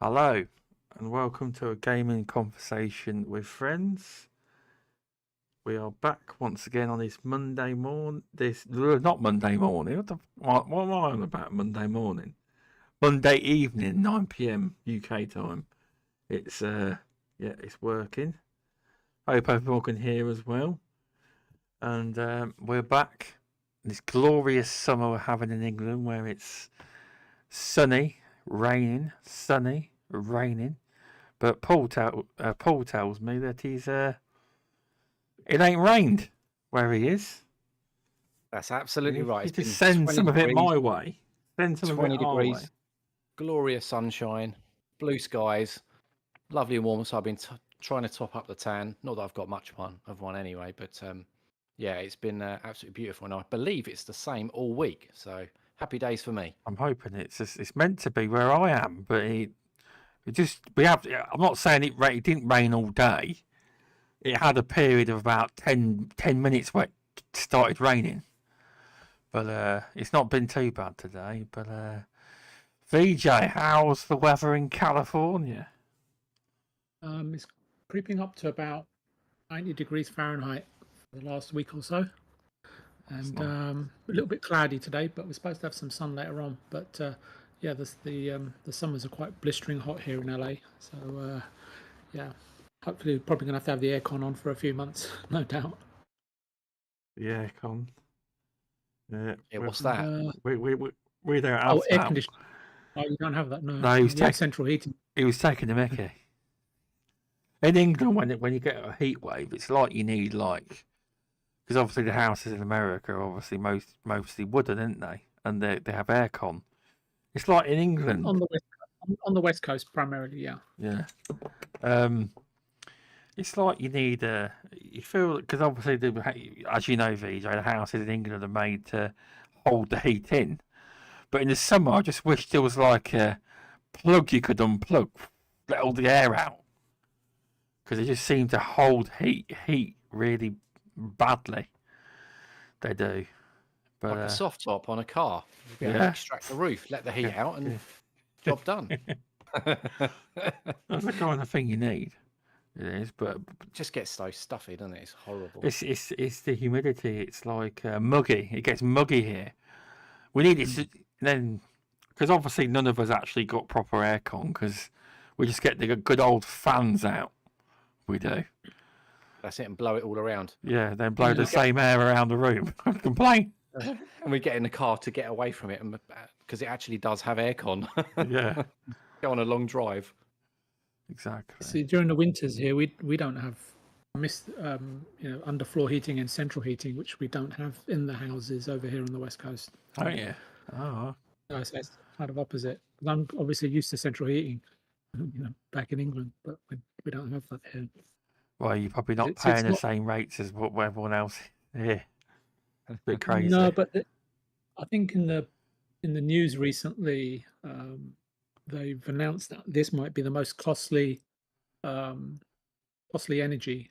Hello, and welcome to a gaming conversation with friends. We are back once again on this Monday morning. Not Monday morning. What am I on about? Monday morning, Monday evening, 9 p.m. UK time. It's it's working. Hope everyone can hear as well. And we're back. This glorious summer we're having in England, where it's sunny, raining, sunny, raining. But Paul tells me that it ain't rained where he is. That's absolutely right. He just send some of it my way. Send some of it our way. Glorious sunshine, blue skies, lovely and warm. So I've been trying to top up the tan. Not that I've got much of one anyway, but yeah, it's been absolutely beautiful, and I believe it's the same all week. So happy days for me. I'm hoping it's meant to be where I am, but I'm not saying it didn't rain all day. It had a period of about 10 minutes where it started raining, but it's not been too bad today. But VJ, how's the weather in California? It's creeping up to about 90 degrees Fahrenheit for the last week or so, and a little bit cloudy today, but we're supposed to have some sun later on. But yeah, the summers are quite blistering hot here in LA, so yeah, hopefully we're probably going to have the aircon on for a few months, no doubt. The aircon. Yeah, what's that? We don't have air conditioning. Oh, you don't have that? No, no, he was central heating. He was taking the mickey. In England, when you get a heat wave, it's like you need because obviously the houses in America are obviously mostly wooden, aren't they? And they have aircon. It's like in England on the west coast primarily, yeah. Yeah. It's like you need you feel, because obviously as you know, VJ, the houses in England are made to hold the heat in. But in the summer, I just wish there was like a plug you could unplug, let all the air out, because they just seem to hold heat really badly. They do. But, like a soft top on a car. Yeah. Extract the roof, let the heat out, and job done. That's the kind of thing you need. It is, but it just gets so stuffy, doesn't it? It's horrible. It's the humidity. It's like muggy. It gets muggy here. We need it then, because obviously none of us actually got proper aircon, because we just get the good old fans out. We do. That's it, and blow it all around. Yeah, then blow the same air around the room. Complain. And we get in the car to get away from it, because it actually does have aircon. Yeah. Go on a long drive. Exactly. See, during the winters here, we don't have underfloor heating and central heating, which we don't have in the houses over here on the west coast. Oh yeah. Oh. So it's kind of opposite. I'm obviously used to central heating, back in England, but we don't have that here. Well, you're probably not paying the same rates as what everyone else here. It's a bit crazy. No, but I think in the news recently, they've announced that this might be the most costly energy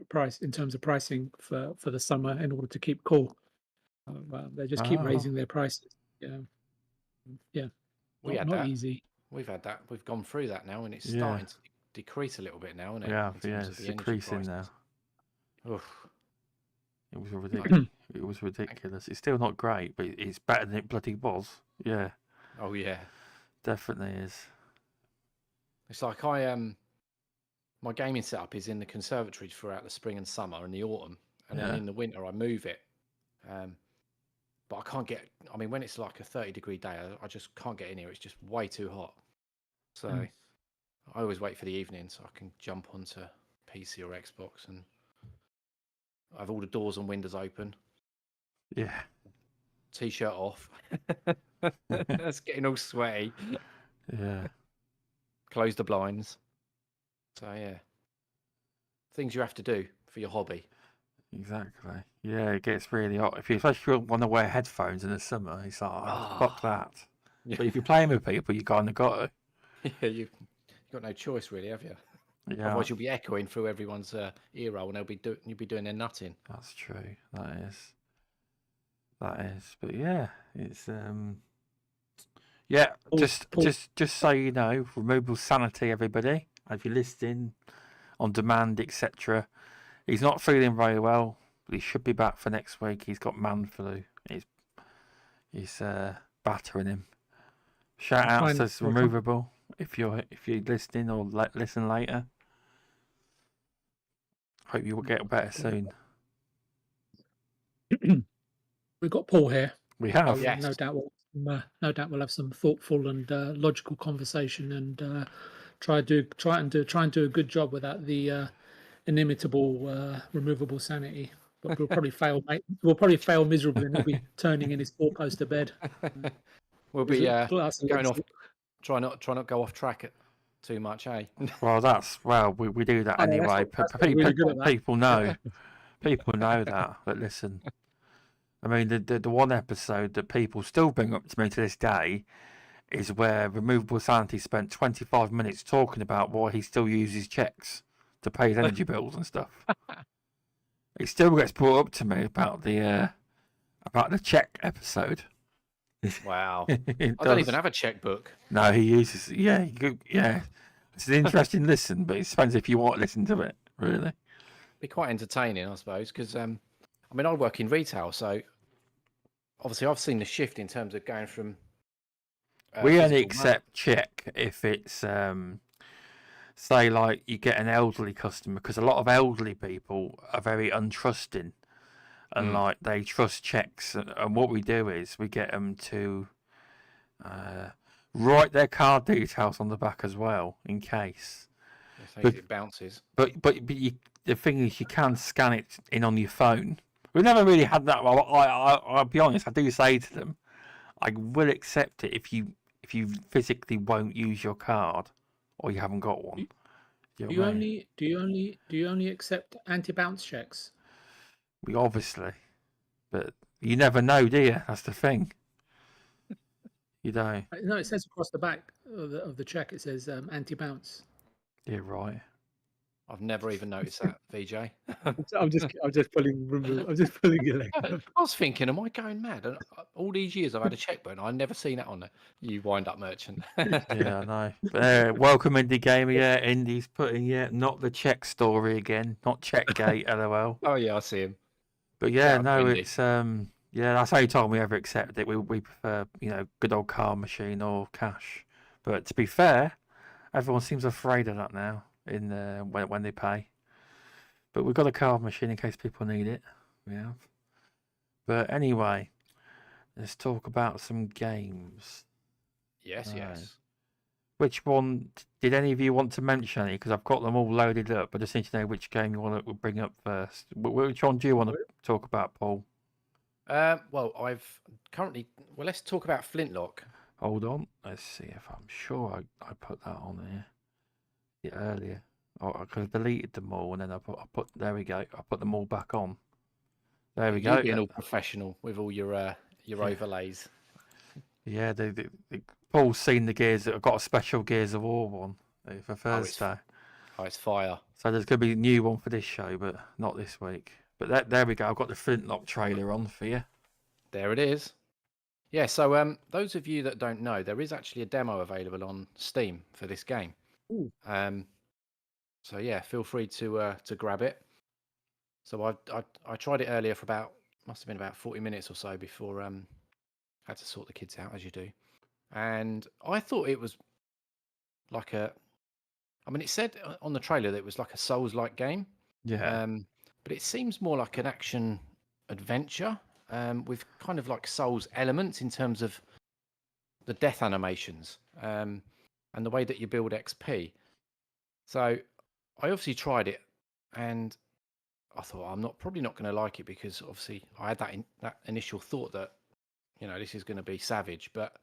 price in terms of pricing for the summer in order to keep cool. They just keep raising their prices. Yeah. Not easy. We've had that. We've gone through that now, and it's starting to decrease a little bit now, isn't it? Yeah, it's decreasing now. Oof. It was ridiculous. It was ridiculous. It's still not great, but it's better than it bloody was. Yeah. Oh yeah. Definitely is. It's like my gaming setup is in the conservatory throughout the spring and summer and the autumn, and then in the winter I move it. But I can't get. I mean, when it's like a 30-degree day, I just can't get in here. It's just way too hot. So I always wait for the evening so I can jump onto PC or Xbox and I have all the doors and windows open. Yeah. T-shirt off. That's getting all sweaty. Yeah. Close the blinds. So yeah, things you have to do for your hobby. Exactly. Yeah, it gets really hot. Especially if you want to wear headphones in the summer, it's like, fuck that. Yeah. But if you're playing with people, you kind of got to. Yeah, you've got no choice, really, have you? Yeah. Otherwise, you'll be echoing through everyone's ear roll, and you'll be doing their nutting. That's true. That is. But yeah, it's Yeah, Paul- just so you know, removable sanity, everybody. If you're listening on demand, etc. He's not feeling very well, but he should be back for next week. He's got man flu. He's battering him. Shout out to removable if you're listening or listen later. Hope you will get better soon. We've got Paul here. We have. Yes. No doubt we'll have some thoughtful and logical conversation and try and do a good job without the inimitable removable sanity. But we'll probably fail, mate. We'll probably fail miserably, and he'll be turning in his four-poster bed. We'll be going off. Try not go off track too much, eh? Well, we do that anyway. People know. People know that. But listen, I mean, the one episode that people still bring up to me to this day is where removable sanity spent 25 minutes talking about why he still uses checks to pay his energy bills and stuff. It still gets brought up to me about the check episode. Wow. I don't even have a checkbook. No, he uses. Yeah. It's an interesting listen, but it depends if you want to listen to it. Really, be quite entertaining, I suppose, because I mean, I work in retail, so obviously I've seen the shift in terms of going from. We only accept check if it's say like you get an elderly customer, because a lot of elderly people are very untrusting and like they trust checks, and what we do is we get them to write their card details on the back as well in case it bounces. But the thing is, you can scan it in on your phone. We've never really had that. I'll be honest, I do say to them, I will accept it if you physically won't use your card or you haven't got one. Do you only accept anti-bounce checks? We obviously, but you never know, do you? That's the thing. You don't. No, it says across the back of the check. It says anti-bounce. Yeah, right. I've never even noticed that, VJ. I'm just pulling your leg. I was thinking, am I going mad? And all these years I've had a check button. I've never seen that on there. You wind-up merchant. Yeah, I know. Welcome, Indie Gamer. Yeah, Indie's putting not the check story again, not Checkgate. LOL. Oh yeah, I see him. But yeah, no, Indie. It's that's the only time we ever accept it. We prefer good old card machine or cash. But to be fair, everyone seems afraid of that now. When they pay, but we've got a card machine in case people need it. We have. But anyway, let's talk about some games. Yes. Which one did any of you want to mention? Because I've got them all loaded up. I just need to know which game you want to bring up first. Which one do you want to talk about, Paul? Well, let's talk about Flintlock. Hold on. Let's see if I'm sure I put that on here. Earlier. I could have deleted them all, and then I put there we go. I put them all back on. There we go. Being all professional with all your overlays. Yeah, Paul's seen the Gears. I've got a special Gears of War one for Thursday. It's fire. So there's going to be a new one for this show, but not this week. But there we go. I've got the Flintlock trailer on for you. There it is. Yeah. So those of you that don't know, there is actually a demo available on Steam for this game. Ooh. So yeah, feel free to grab it. So I tried it earlier for must have been about 40 minutes or so before had to sort the kids out, as you do. And I thought it was like it said on the trailer that it was like a Souls-like game. Yeah. But it seems more like an action adventure with kind of like Souls elements in terms of the death animations. And the way that you build XP. So I obviously tried it, and I thought I'm probably not going to like it because obviously I had that initial thought that this is going to be savage. But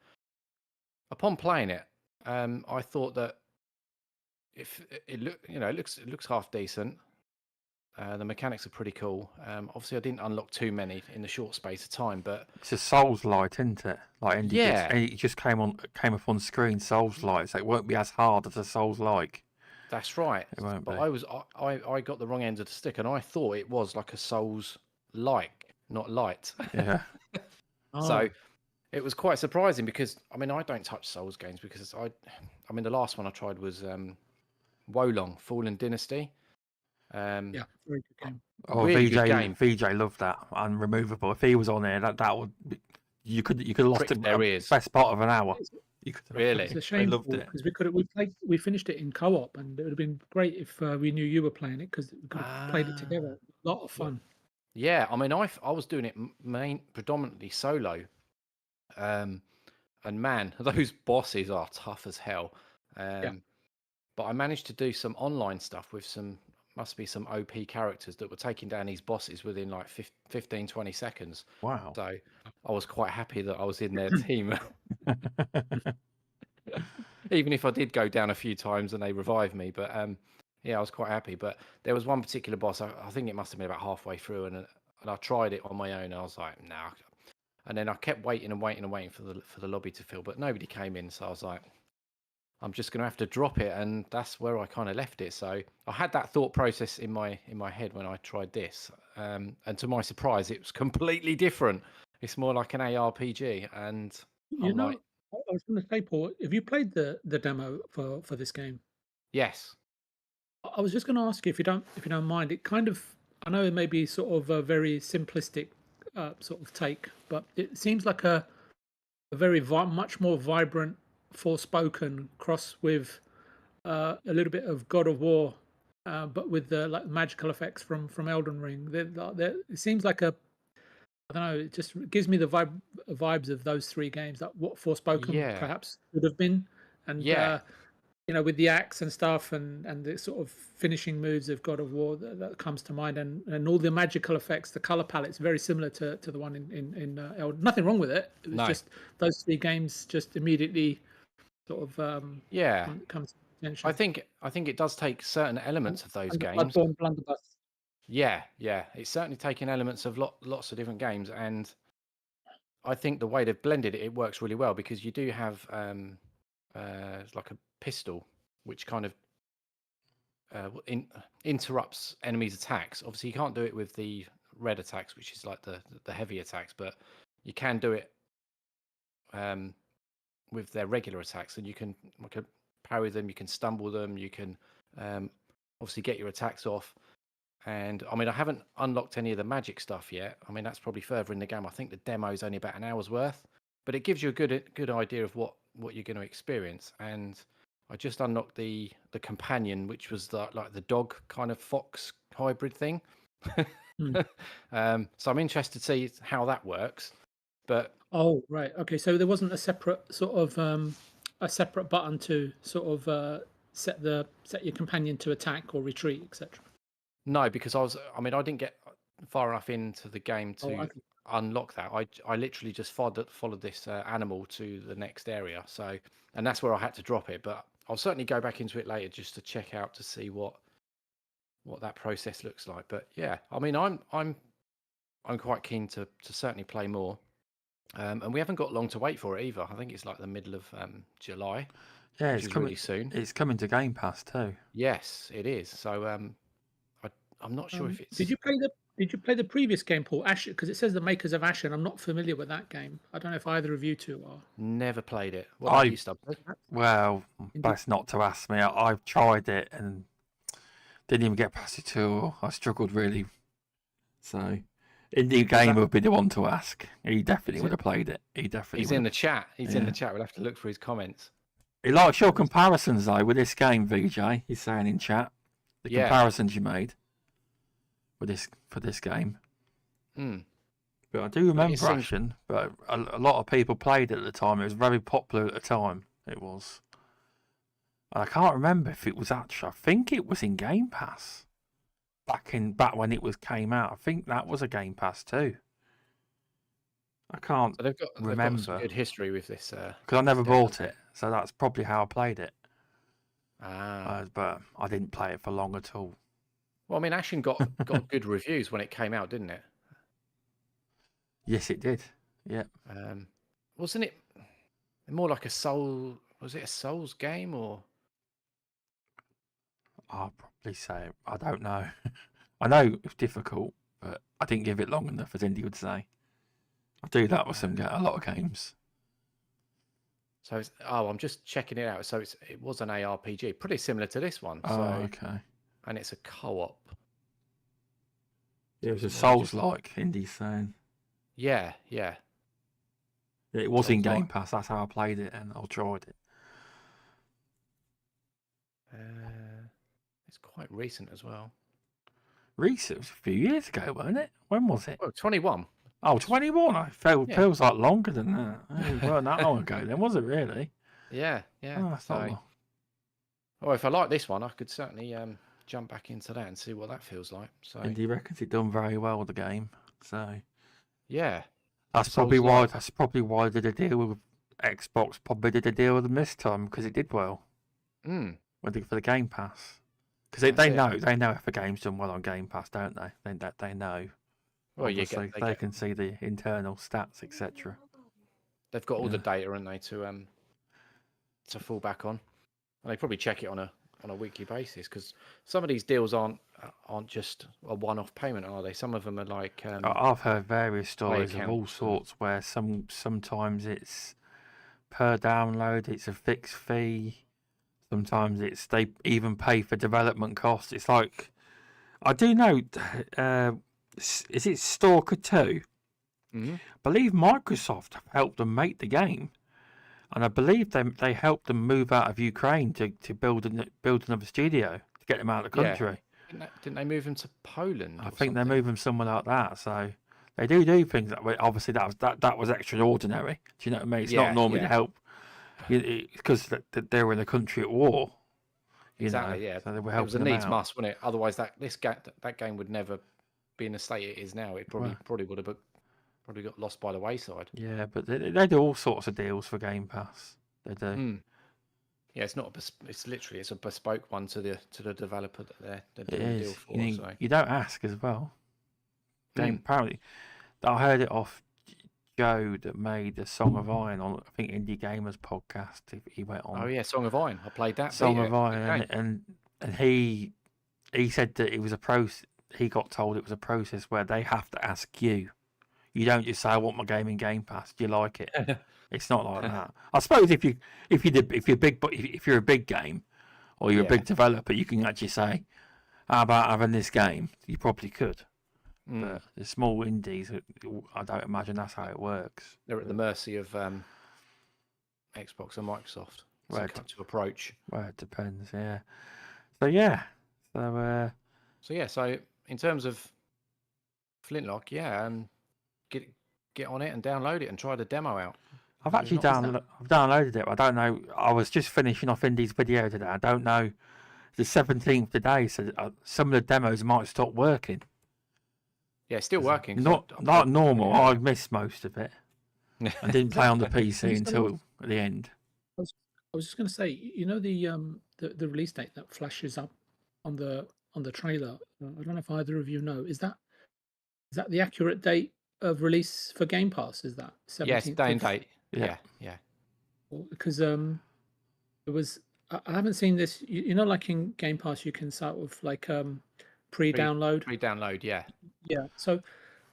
upon playing it, I thought that if it looks half decent. The mechanics are pretty cool. Obviously, I didn't unlock too many in the short space of time, but it's a Souls-like, isn't it? Like yeah, it just came up on screen Souls-like, so it won't be as hard as a Souls-like. That's right. It won't but be. I got the wrong end of the stick, and I thought it was like a Souls-like, not light. Yeah. So it was quite surprising because I mean I don't touch Souls games because I mean the last one I tried was Wolong Fallen Dynasty. Yeah, very good game. Oh, Really good game. VJ loved that. Unremovable. If he was on there, that would be, you could have lost Pricked it their a ears. best part of an hour. You could Really? It's a shame loved it. because we finished it in co-op, and it would have been great if we knew you were playing it because we could have played it together. A lot of fun. Yeah, I mean I was doing it predominantly solo, and man, those bosses are tough as hell. But I managed to do some online stuff with must be some OP characters that were taking down these bosses within like 15, 20 seconds. Wow. So I was quite happy that I was in their team. Even if I did go down a few times and they revived me. But yeah, I was quite happy. But there was one particular boss, I think it must have been about halfway through, and I tried it on my own. And I was like, nah. And then I kept waiting and waiting and waiting for the lobby to fill, but nobody came in. So I was like, I'm just going to have to drop it, and that's where I kind of left it. So I had that thought process in my head when I tried this, and to my surprise, it was completely different. It's more like an ARPG, and I was going to say, Paul, have you played the demo for this game? Yes. I was just going to ask you if you don't mind. It kind of, I know it may be sort of a very simplistic sort of take, but it seems like a very much more vibrant, Forspoken cross with a little bit of God of War, but with the like magical effects from Elden Ring. It seems like I don't know. It just gives me the vibes of those three games. That what Forspoken perhaps would have been, and with the axe and stuff, and the sort of finishing moves of God of War that comes to mind, and all the magical effects. The color palette's very similar to the one in Elden. Nothing wrong with it. It was just those three games just immediately sort of comes to attention. I think it does take certain elements of those games. Bloodborne, Blunderbuss. Yeah, it's certainly taken elements of lots of different games, and I think the way they've blended it works really well because you do have like a pistol which kind of interrupts enemies' attacks. Obviously, you can't do it with the red attacks, which is like the heavy attacks, but you can do it with their regular attacks, and you can parry them, you can stumble them, you can obviously get your attacks off. And I mean, I haven't unlocked any of the magic stuff yet. I mean, that's probably further in the game. I think the demo is only about an hour's worth, but it gives you a good idea of what you're going to experience. And I just unlocked the companion, which was like the dog kind of fox hybrid thing. So I'm interested to see how that works. But oh right, okay. So there wasn't a separate sort of a separate button to sort of set your companion to attack or retreat, etc. No, because I didn't get far enough into the game to unlock that. I literally just followed this animal to the next area. So, and that's where I had to drop it. But I'll certainly go back into it later just to check out to see what that process looks like. But yeah, I mean, I'm quite keen to certainly play more. And we haven't got long to wait for it either. I think it's like the middle of July. Yeah, it's coming really soon. It's coming to Game Pass too. Yes, it is. So I'm not sure if it's. Did you play the previous game, Paul? Ashen, because it says the makers of Ashen. I'm not familiar with that game. I don't know if either of you two are. Never played it. What about you, Stubz? Well, best not to ask me. I've tried it and didn't even get past it too. I struggled really. So, Indie Game would be the one to ask. He definitely would have played it. He's in the chat. He's in the chat. We'll have to look for his comments. He likes your comparisons though with this game, VJ. He's saying in chat the comparisons you made for this game. But I do remember Ashen, but a lot of people played it at the time. It was very popular at the time. It was. I can't remember if it was actually. I think it was in Game Pass back when it came out. I think that was a Game Pass too. I can't remember. They've got some good history with this. Because I never bought it, so that's probably how I played it. But I didn't play it for long at all. Well, I mean, Ashen got good reviews when it came out, didn't it? Yes, it did. Yeah. Wasn't it more like a Soul? Was it a Souls game or? I'll probably say I don't know. I know it's difficult, but I didn't give it long enough, as Indy would say. I do that with a lot of games. So I'm just checking it out. So it was an ARPG, pretty similar to this one. Oh, So, okay. and it's a co-op. It was a Souls-like, Indy's saying. Yeah, yeah. It was in Game Pass. That's how I played it, and I tried it. It's quite recent as well. Recent? It was a few years ago, wasn't it? When was it? Oh, 21. Oh, 21. Feels like longer than that. It wasn't that long ago then, was it really? Yeah, yeah. Oh, that's not long. Oh, if I like this one, I could certainly jump back into that and see what that feels like. So Indy reckons it done very well, the game. So yeah. That's probably why they did a deal with Xbox. Probably did a deal with them this time because it did well. For the Game Pass, because they know if a game's done well on Game Pass, don't they? They know. Well, obviously, they can see the internal stats, etc. They've got all the data, haven't they, to fall back on, and they probably check it on a weekly basis because some of these deals aren't just a one-off payment, are they? Some of them are like. I've heard various stories of all sorts where sometimes it's per download, it's a fixed fee. Sometimes they even pay for development costs. It's like, I do know, is it Stalker 2? Mm-hmm. I believe Microsoft helped them make the game, and I believe they helped them move out of Ukraine to build another studio to get them out of the country. Yeah. Didn't they move them to Poland? I think they moved them somewhere like that. So they do things that way. Obviously, that was extraordinary. Do you know what I mean? It's not normally to help. Because they were in a country at war. Exactly, yeah. So they were it was a helping needs them out. must, wasn't it? Otherwise, that game would never be in the state it is now. It probably would have probably got lost by the wayside. Yeah, but they do all sorts of deals for Game Pass. They do. Yeah, it's not. It's literally a bespoke one to the developer that they're doing the deal for. You don't ask as well. Apparently, I heard it off Joe that made the Song of Iron on, I think, Indie Gamers podcast. He went on. Oh yeah, Song of Iron. I played that. Song of Iron, and he said that it was a process. He got told it was a process where they have to ask you. You don't just say, "I want my game in Game Pass. Do you like it?" It's not like that. I suppose if you're a big game or you're a big developer, you can actually say, "How about having this game?" You probably could. But the small indies, I don't imagine that's how it works. They're at the mercy of Xbox and Microsoft to approach. Well, it depends, yeah. So in terms of Flintlock, get on it and download it and try the demo out. I've actually downloaded it. I don't know. I was just finishing off Indy's video today. I don't know. The 17th today, so some of the demos might stop working. Yeah, it's still working. Not normal. I missed most of it. I didn't play on the PC until the end. I was just going to say, you know, the release date that flashes up on the trailer. I don't know if either of you know. Is that the accurate date of release for Game Pass? Is that 17th? Yes, day and date. Yeah. Because there was. I haven't seen this. You know, like in Game Pass, you can sort of like pre-download. Pre-download, yeah. Yeah. So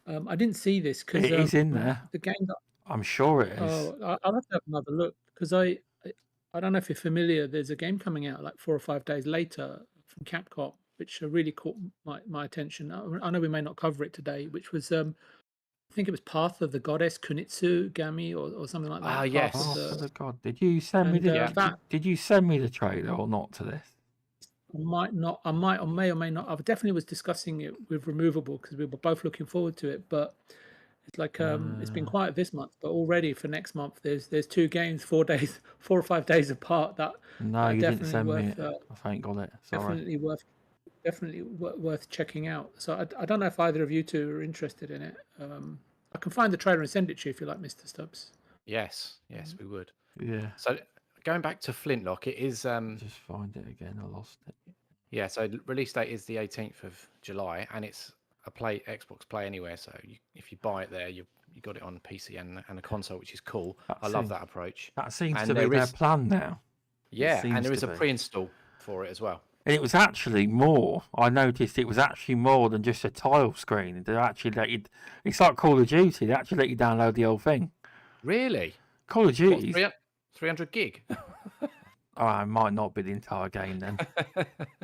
I didn't see this because it is in there. The game that I'm sure it is. Oh, I'll have to have another look because I don't know if you're familiar. There's a game coming out like 4 or 5 days later from Capcom, which really caught my attention. I know we may not cover it today, which was I think it was Path of the Goddess, Kunitsu-Gami or something like that. Yes. Path of the God. Did you send me Did you send me the trailer or not to this? I might not. I may or may not. I definitely was discussing it with Removable because we were both looking forward to it. But it's like it's been quiet this month, but already for next month, there's 2 games, 4 or 5 days apart. No, you didn't send me it. I ain't got it. Sorry. Definitely worth checking out. So I don't know if either of you two are interested in it. I can find the trailer and send it to you if you like, Mr. Stubbs. Yes, we would. Yeah. So going back to Flintlock, it is. Just find it again. I lost it. Yeah. So release date is the 18th of July, and it's a Xbox Play Anywhere. So if you buy it there, you got it on PC and a console, which is cool. I love that approach. That seems to be their plan now. Yeah, and there is a pre-install for it as well. And it was actually more. I noticed it was actually more than just a tile screen. They actually let you. It's like Call of Duty. They actually let you download the whole thing. Really? Call of Duty. 300 gig. Oh, it might not be the entire game then.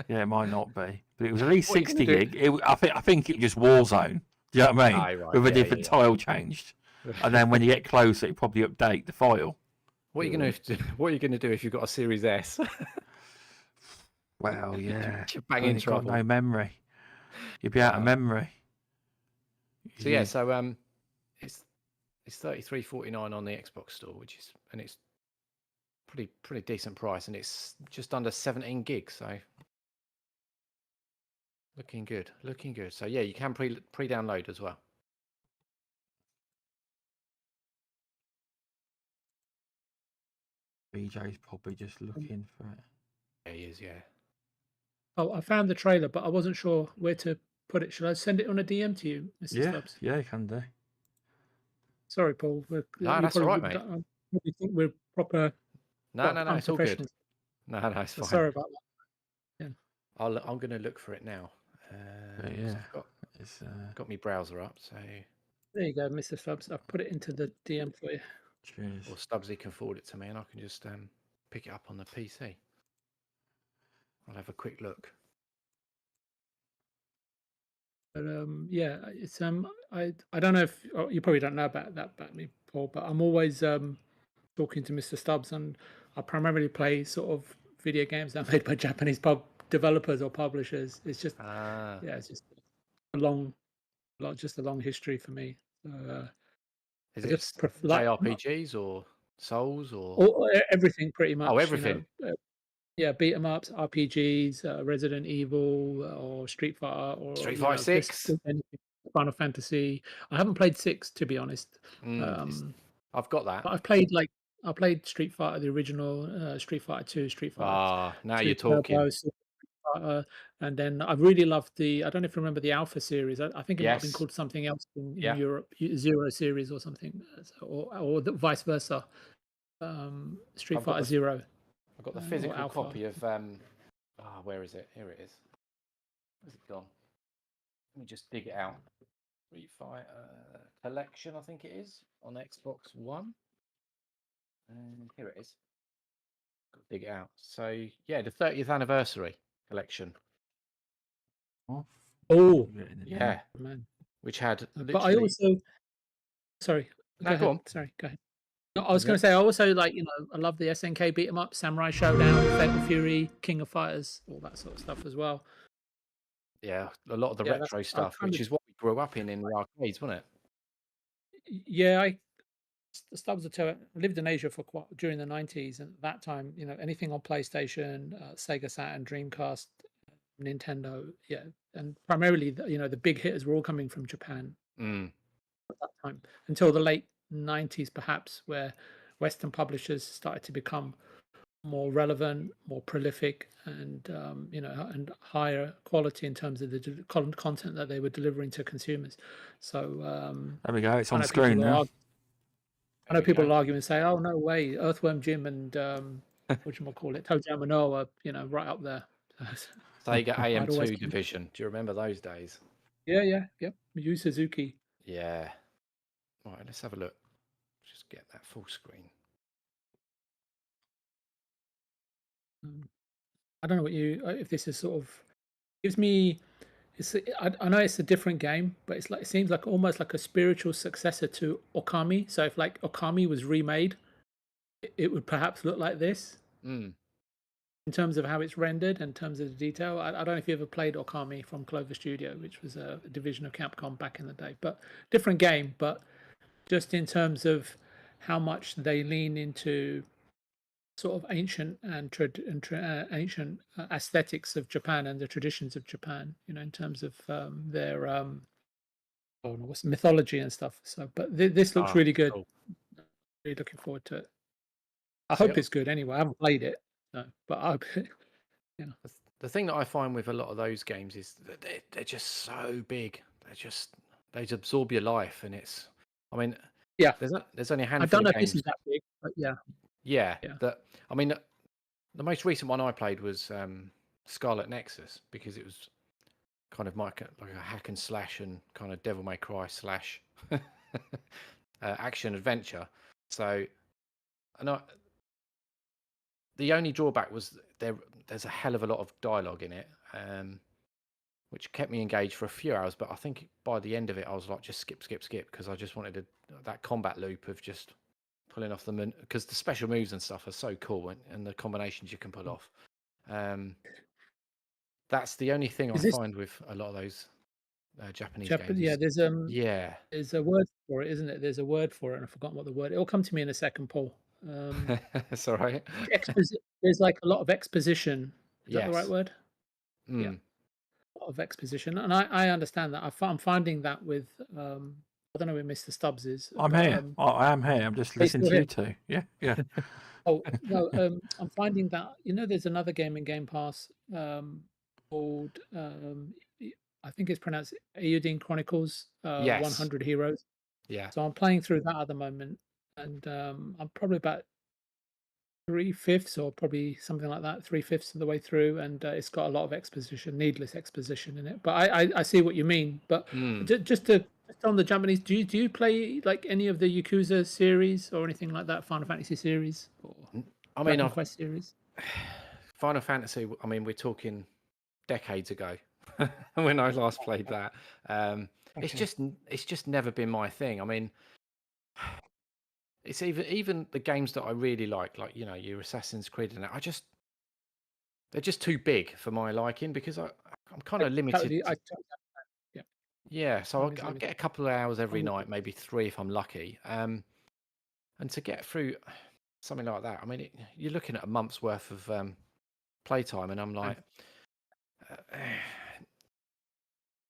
Yeah, it might not be, but it was at least What are you 60 gonna gig. I think it was just Warzone. Do you know what I mean? Aye, right, With a yeah, different yeah. tile changed, and then when you get closer, it probably update the file. What are you gonna do if you've got a Series S? Well, yeah, You're bang when in you've got trouble. no memory, you'd be out of memory. So yeah, so it's 33.49 on the Xbox store, and it's pretty decent price, and it's just under 17 gigs. So looking good. So yeah, you can pre-download as well. BJ's probably just looking for it. Yeah, he is. Yeah. Oh, I found the trailer, but I wasn't sure where to put it. Should I send it on a DM to you, Mr. Stubbs? Yeah, you can do. Sorry, Paul. No, that's all right, mate. I probably think we're proper. No, it's all good. No, it's fine. Sorry about that. Yeah. I'm going to look for it now. Yeah, I've got my browser up, so. There you go, Mr. Stubbs. I've put it into the DM for you. Cheers. Or Stubbsy can forward it to me, and I can just pick it up on the PC. I'll have a quick look. But yeah, it's I don't know if you probably don't know about me, Paul, but I'm always talking to Mr. Stubbs, and I primarily play sort of video games that are made by Japanese developers or publishers. It's just yeah, it's just a long history for me. So, is it JRPGs or Souls or everything pretty much? Oh, everything. Yeah, beat 'em ups, RPGs, Resident Evil, or Street Fighter, or Street Fighter 6, Final Fantasy. I haven't played 6 to be honest. I've got that. But I played Street Fighter, the original, Street Fighter 2, Street Fighter. Now you're talking. And then I really loved I don't know if you remember the Alpha series. I think it might have been called something else in Europe, Zero series or something, or vice versa. Street Fighter Zero. I've got the physical copy of where is it? Here it is. Where's it gone? Let me just dig it out. Street Fighter Collection, I think it is, on Xbox One. And here it is. Got to dig it out. So yeah, the 30th anniversary collection. Oh yeah, man. Which had but I also sorry. Go on. Sorry, go ahead. No, I was going to say, I also I love the SNK beat 'em up, Samurai Showdown, Fatal Fury, King of Fighters, all that sort of stuff as well. Yeah, a lot of the retro stuff, which is what we grew up in the arcades, wasn't it? Yeah, Stubbs will tell it. I lived in Asia during the 90s, and at that time, anything on PlayStation, Sega Saturn, Dreamcast, Nintendo, yeah, and primarily, the big hitters were all coming from Japan at that time, until the late 90s perhaps, where Western publishers started to become more relevant, more prolific, and and higher quality in terms of the content that they were delivering to consumers. So there we go. It's on screen now. I know people will argue and say, "Oh no way, Earthworm Jim and what you call it, ToeJam and Earl are right up there." Sega AM2 division. Do you remember those days? Yeah. Yu Suzuki. Yeah. All right, let's have a look. Just get that full screen. I don't know if this is sort of gives me. I know it's a different game, but it seems like almost like a spiritual successor to Okami. So if like Okami was remade, it would perhaps look like this. In terms of how it's rendered, in terms of the detail. I don't know if you ever played Okami from Clover Studio, which was a division of Capcom back in the day, but different game. But just in terms of how much they lean into sort of ancient and ancient aesthetics of Japan and the traditions of Japan, in terms of their mythology and stuff. So, but this looks really good. Cool. Really looking forward to it. I hope it's good. Anyway, I haven't played it, but I hope. The thing that I find with a lot of those games is that they're just so big. They absorb your life, and it's. I mean, yeah. There's only a handful. I don't know of games. If this is that big, but yeah. Yeah. I mean, the most recent one I played was Scarlet Nexus, because it was kind of like a hack and slash and kind of Devil May Cry / action adventure. So, and the only drawback was there's a hell of a lot of dialogue in it, which kept me engaged for a few hours. But I think by the end of it, I was like, just skip, because I just wanted that combat loop of just pulling off because the special moves and stuff are so cool, and the combinations you can pull off. That's the only thing I find with a lot of those Japanese games. Yeah, there's a word for it, isn't it? There's a word for it, and I've forgotten what the word. It'll come to me in a second, Paul. That's all right. There's like a lot of exposition. Is that the Yes. right word? Mm. Yeah, a lot of exposition, and I understand that. I'm finding that with I don't know where Mr. Stubbs is. I'm here. I am here. I'm just listening to you two. Yeah, yeah. Oh no, I'm finding that there's another game in Game Pass called I think it's pronounced Eiyuden Chronicles. Yes. 100 Heroes. Yeah. So I'm playing through that at the moment, and I'm probably about 3/5 or probably something like that, 3/5 of the way through, and it's got a lot of exposition, needless exposition in it. But I see what you mean. But just on the Japanese, do you play like any of the Yakuza series or anything like that, Final Fantasy series or Dragon Quest series? Final Fantasy. I mean, we're talking decades ago when I last played that. It's just never been my thing. I mean, it's even the games that I really like your Assassin's Creed and that. They're just too big for my liking because I'm kind of limited. Yeah, so I'll get a couple of hours every night, maybe 3 if I'm lucky. And to get through something like that, I mean, you're looking at a month's worth of playtime, and I'm like,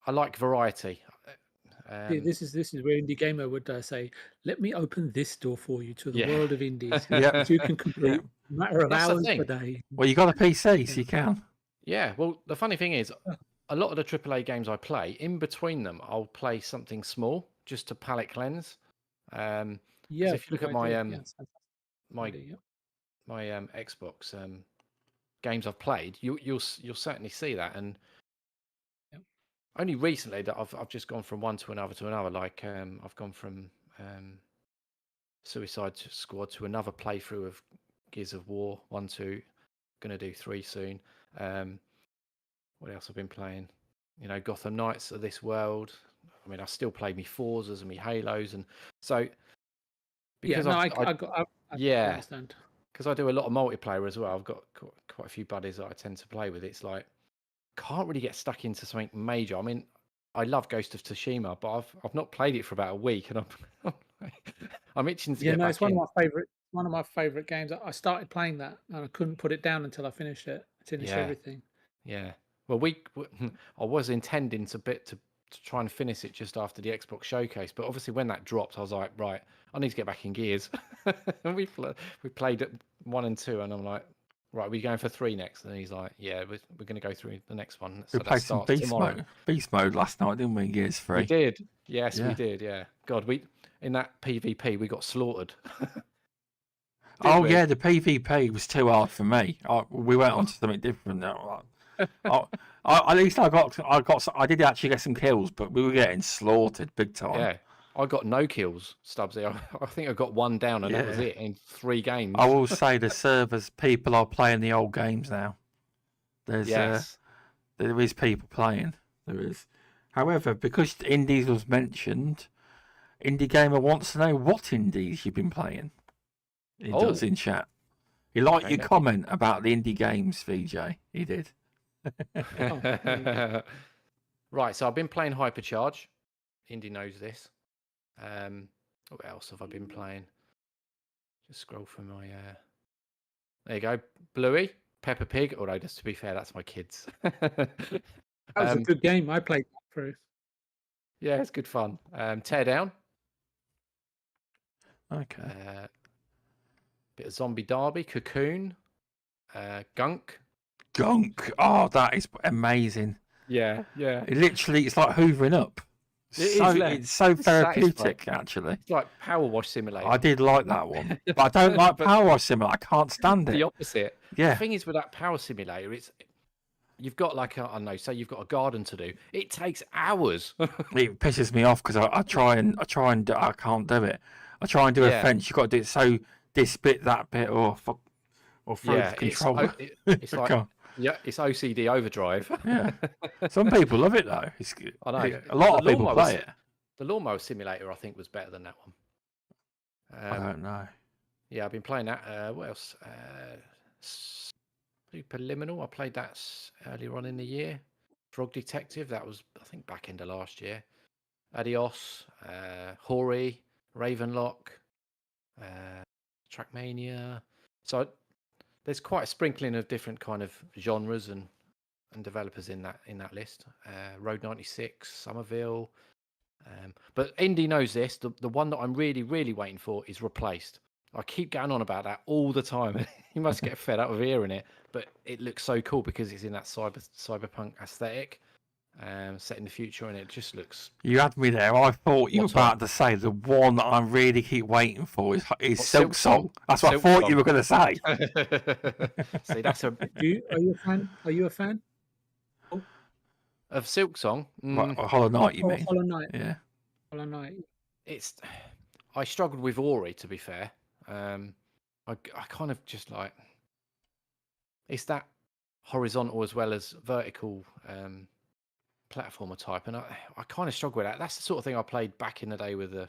I like variety. This is where Indie Gamer would say, "Let me open this door for you to the world of indies." Yeah, you can complete a matter of hours per day. Well, you got a PC, so you can. Yeah. Well, the funny thing is, a lot of the AAA games I play, in between them, I'll play something small just to palate cleanse. If you look at my Xbox games I've played, you'll certainly see that. And only recently that I've just gone from one to another. Like I've gone from Suicide Squad to another playthrough of Gears of War 1, 2. Gonna do 3 soon. What else I've been playing? Gotham Knights of this world. I mean, I still play me Forzas and me Halos, and so because I understand. Because I do a lot of multiplayer as well. I've got quite a few buddies that I tend to play with. It's like can't really get stuck into something major. I mean, I love Ghost of Tsushima, but I've not played it for about a week, and I'm itching to get back it's one of my favorite games. I started playing that and I couldn't put it down until I finished it. Finished everything. Yeah. Well, I was intending to try and finish it just after the Xbox showcase, but obviously when that dropped, I was like, right, I need to get back in Gears. And we played 1 and 2, and I'm like, right, we're going for 3 next, and he's like, yeah, we're going to go through the next one. We played some beast mode last night, didn't we? Gears 3. We did. Yes, we did. Yeah. God, in that PvP we got slaughtered. Yeah, the PvP was too hard for me. We went on to something different. At least I did actually get some kills, but we were getting slaughtered big time. Yeah, I got no kills, Stubbsy. I think I got 1 down, and that was it in 3 games. I will say the servers, people are playing the old games now. There is people playing. There is. However, because indies was mentioned, Indie Gamer wants to know what indies you've been playing. He does in chat. He liked your comment about the indie games, VJ. He did. Right, so I've been playing Hypercharge. Indy knows this. What else have I been playing? Just scroll through my. There you go, Bluey, Peppa Pig. Although, just to be fair, that's my kids. That was a good game. I played that through. Yeah, it's good fun. Teardown. Okay. Bit of Zombie Derby, Cocoon, Gunk. Oh, that is amazing. Yeah. It's like hoovering up. It's so therapeutic, actually. It's like Power Wash Simulator. I did like that one, but I don't like Power Wash Simulator. I can't stand it. The opposite. Yeah. The thing is with that Power Simulator, you've got like say you've got a garden to do. It takes hours. It pisses me off because I try and I can't do it. I try and do a fence. You've got to do it so this bit, that bit, or or through the controller. It's like it's OCD overdrive. Yeah, some people love it though. It's good. I know A lot of people play it. The Lawnmower Simulator, I think, was better than that one. I don't know. Yeah, I've been playing that. What else? Superliminal. I played that earlier on in the year. Frog Detective. That was, I think, back end of last year. Adios. Hori. Ravenlock. Trackmania. So there's quite a sprinkling of different kind of genres and developers in that list. Road 96, Somerville. But Indy knows this. The one that I'm really, really waiting for is Replaced. I keep going on about that all the time. You must get fed up of hearing it, but it looks so cool because it's in that cyberpunk aesthetic, set in the future, and it just looks. You had me there. I thought you were about to say the one that I really keep waiting for is Silk Song. That's what I thought you were going to say. See, that's Are you a fan? Are you a fan of Silk Song? Hollow Knight, you mean? Hollow Knight. Yeah. Hollow Knight. I struggled with Ori, to be fair. I kind of just like it's that horizontal as well as vertical platformer type, and I kind of struggle with that. That's the sort of thing I played back in the day with the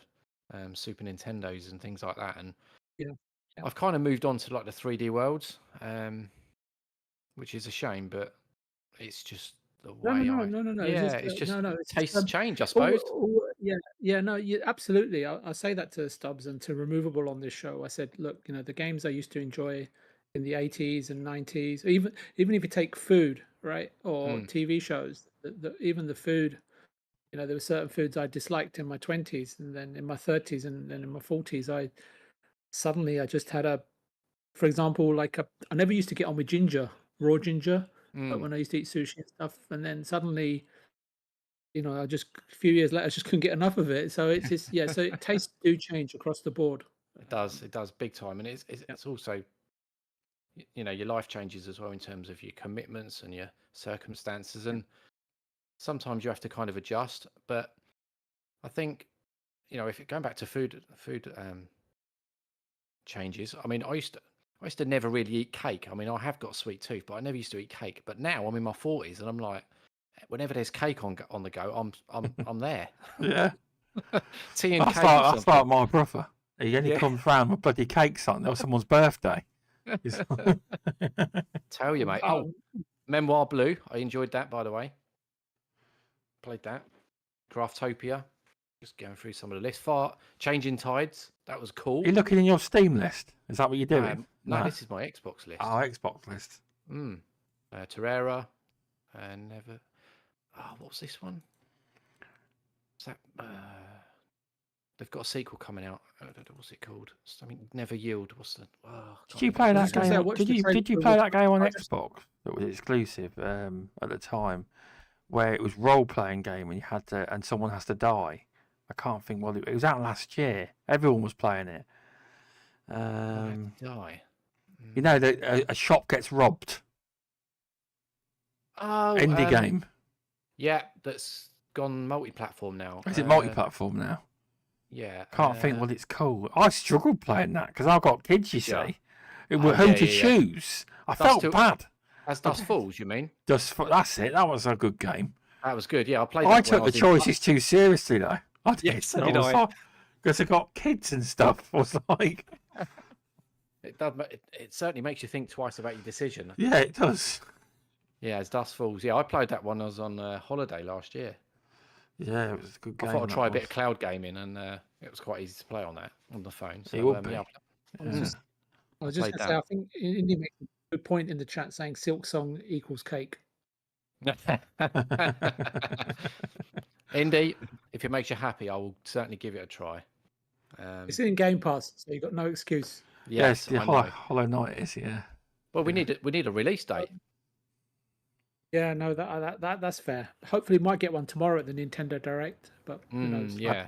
Super Nintendos and things like that, and I've kind of moved on to like the 3D worlds, which is a shame, but it's just the way. No. Yeah, it's just tastes change, I suppose. No, absolutely. I say that to Stubz and to Removable on this show. I said, look, the games I used to enjoy in the 80s and 90s, even if you take food, right, or TV shows, even the food, there were certain foods I disliked in my 20s, and then in my 30s, and then in my 40s, I just had for example, I never used to get on with raw ginger, but when I used to eat sushi and stuff, and then suddenly, I just a few years later, I just couldn't get enough of it. So it's just so tastes do change across the board. It does big time, and it's also, your life changes as well in terms of your commitments and your circumstances, and sometimes you have to kind of adjust. But I think, if going back to food changes, I mean, I used to never really eat cake. I mean, I have got a sweet tooth, but I never used to eat cake. But now I'm in my 40s, and I'm like, whenever there's cake on the go, I'm there. Yeah. Tea and cake. That's like my brother. He only comes round with bloody cakes on. That was someone's birthday. Tell you, mate. Oh, Memoir Blue. I enjoyed that, by the way. Played that. Craftopia. Just going through some of the list. Changing Tides. That was cool. You're looking in your Steam list. Is that what you're doing? No, this is my Xbox list. Oh, Xbox list. Terrera. Never. Oh, what's this one? Is that? They've got a sequel coming out. What's it called? Something Never Yield. What's the? Did you play that game? Did you play that game on Xbox that was exclusive at the time, where it was role playing game and you had to, and someone has to die? I can't think what it was out last year. Everyone was playing it. Die. A shop gets robbed. Oh, indie game. Yeah, that's gone multi-platform now. Is it multi-platform now? Yeah. Can't think what it's called. I struggled playing that because I've got kids, you see. Who to choose. I felt bad. As Dust Falls, you mean? That's it. That was a good game. That was good. Yeah, I played that. I took the choices too seriously, though. I did. Yes, so did I. Because I got kids and stuff. I was like... It certainly makes you think twice about your decision. Yeah, it does. Yeah, as Dust Falls. Yeah, I played that one. I was on holiday last year. Yeah, it was a good game. I thought I'd try a bit of cloud gaming, and it was quite easy to play on the phone. So, it would be. Yeah. I was just going to say, I think Indy makes a good point in the chat saying Silk Song equals cake. Indy, if it makes you happy, I will certainly give it a try. It's in Game Pass, so you've got no excuse. Yes, Hollow Knight is, yeah. Well, we need a release date. Yeah, no, that's fair. Hopefully, we might get one tomorrow at the Nintendo Direct, but who knows? Yeah,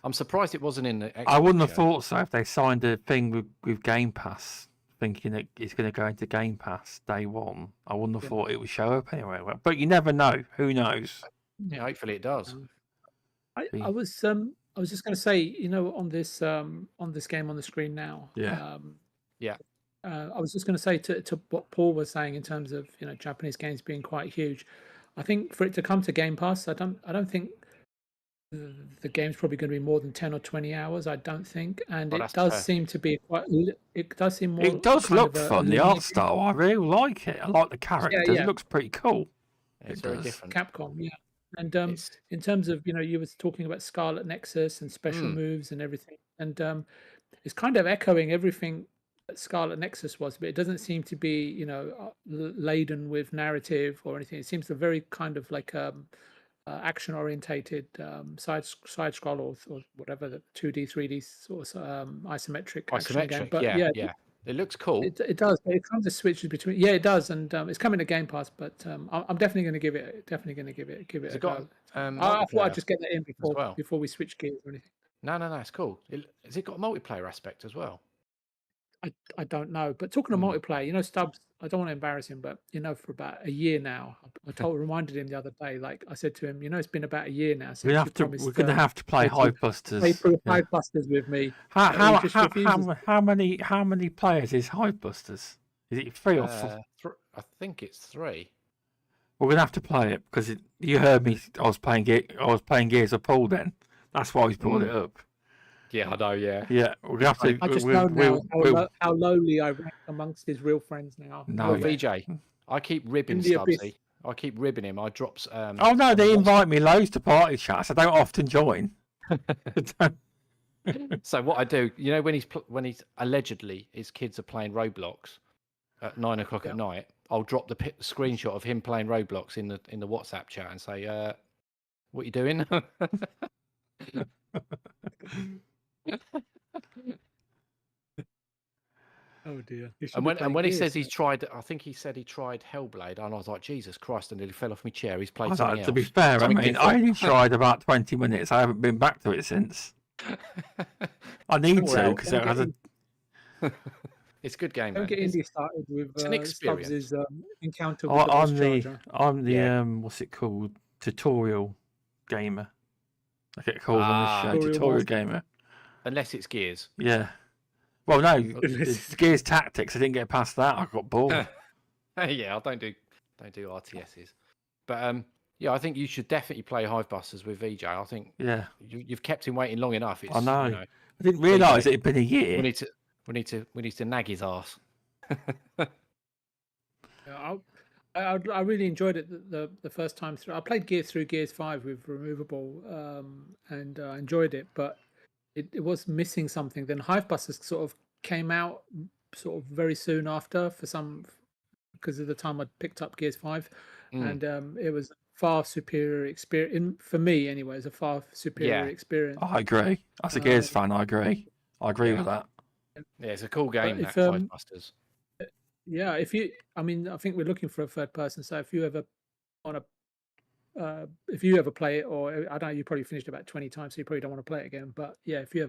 I'm surprised it wasn't in the Xbox. I wouldn't have thought so if they signed a thing with Game Pass, thinking that it's going to go into Game Pass day one. I wouldn't have thought it would show up anyway. But you never know. Who knows? Yeah, hopefully it does. I was just going to say, on this game on the screen now. Yeah. I was just going to say to what Paul was saying in terms of Japanese games being quite huge. I think for it to come to Game Pass, I don't think the game's probably going to be more than 10 or 20 hours. I don't think, and Oh, it that's does fair. seem to be quite. It does seem more. It does kind look of a fun. The linear art game. style, I really like it. I like the characters. yeah. It looks pretty cool. It's It very does. different. Capcom, yeah. And It's in terms of you were talking about Scarlet Nexus and special Mm. moves and everything, and it's kind of echoing everything that Scarlet Nexus was, but it doesn't seem to be laden with narrative or anything. It seems a very kind of like action orientated side scroll or whatever, the 2D 3D sort of isometric action game. isometric. But Yeah, yeah. It looks cool. it does. It kind of switches between. Yeah, it does, and it's coming to Game Pass. But I'm definitely going to give it. Give it Has a it got go. I thought multiplayer I'd just get that in well? before we switch gears or anything. No, it's cool. Has it got a multiplayer aspect as well? I don't know. But talking of multiplayer, Stubbs, I don't want to embarrass him, but for about a year now, reminded him the other day. Like I said to him, it's been about a year now since We're going to have to play Hivebusters. Play through Hivebusters with me. How many players is Hivebusters? Is it 3 or 4? I think it's 3. We're going to have to play it because you heard me. I was playing Gears of Paul then. That's why he's brought it up. Yeah, I know. Yeah. Yeah, we're gonna have to. I just know now how lowly I rank amongst his real friends now. No, VJ, I keep ribbing Stubbsy. I keep ribbing him. I drops. Oh no, they invite me loads to party chats. I don't often join. So what I do, when he's allegedly his kids are playing Roblox at 9 o'clock at night, I'll drop the screenshot of him playing Roblox in the WhatsApp chat and say, "What you doing?" Oh dear. And when he says he's tried, I think he said he tried Hellblade, and I was like, Jesus Christ! I nearly fell off my chair. He's played something else. To be fair, I mean, I only tried about 20 minutes. I haven't been back to it since. I need to because it has a. It's a good game. Don't get Indy started with it's an experience. Stubbs' encounter with I'm the what's it called? Tutorial gamer. I get called on this show, tutorial gamer. Unless it's Gears. Yeah. Well, no, it's Gears Tactics. I didn't get past that. I got bored. Yeah, I don't do RTSs. But yeah, I think you should definitely play Hivebusters with VJ. I think you've kept him waiting long enough. I know. I didn't realise it had been a year. We need to nag his ass. I really enjoyed it the first time through. I played Gears through Gears 5 with Removable, and I enjoyed it, but it was missing something. Then Hivebusters sort of came out sort of very soon after because of the time I picked up Gears 5, and it was a far superior experience for me anyway. It's a far superior experience. I agree. As a Gears fan, I agree with that. Yeah, it's a cool game. Hivebusters. Yeah, I think we're looking for a third person. So if you ever want to. If you ever play it, or I don't know, you probably finished about 20 times, so you probably don't want to play it again. But yeah, if you're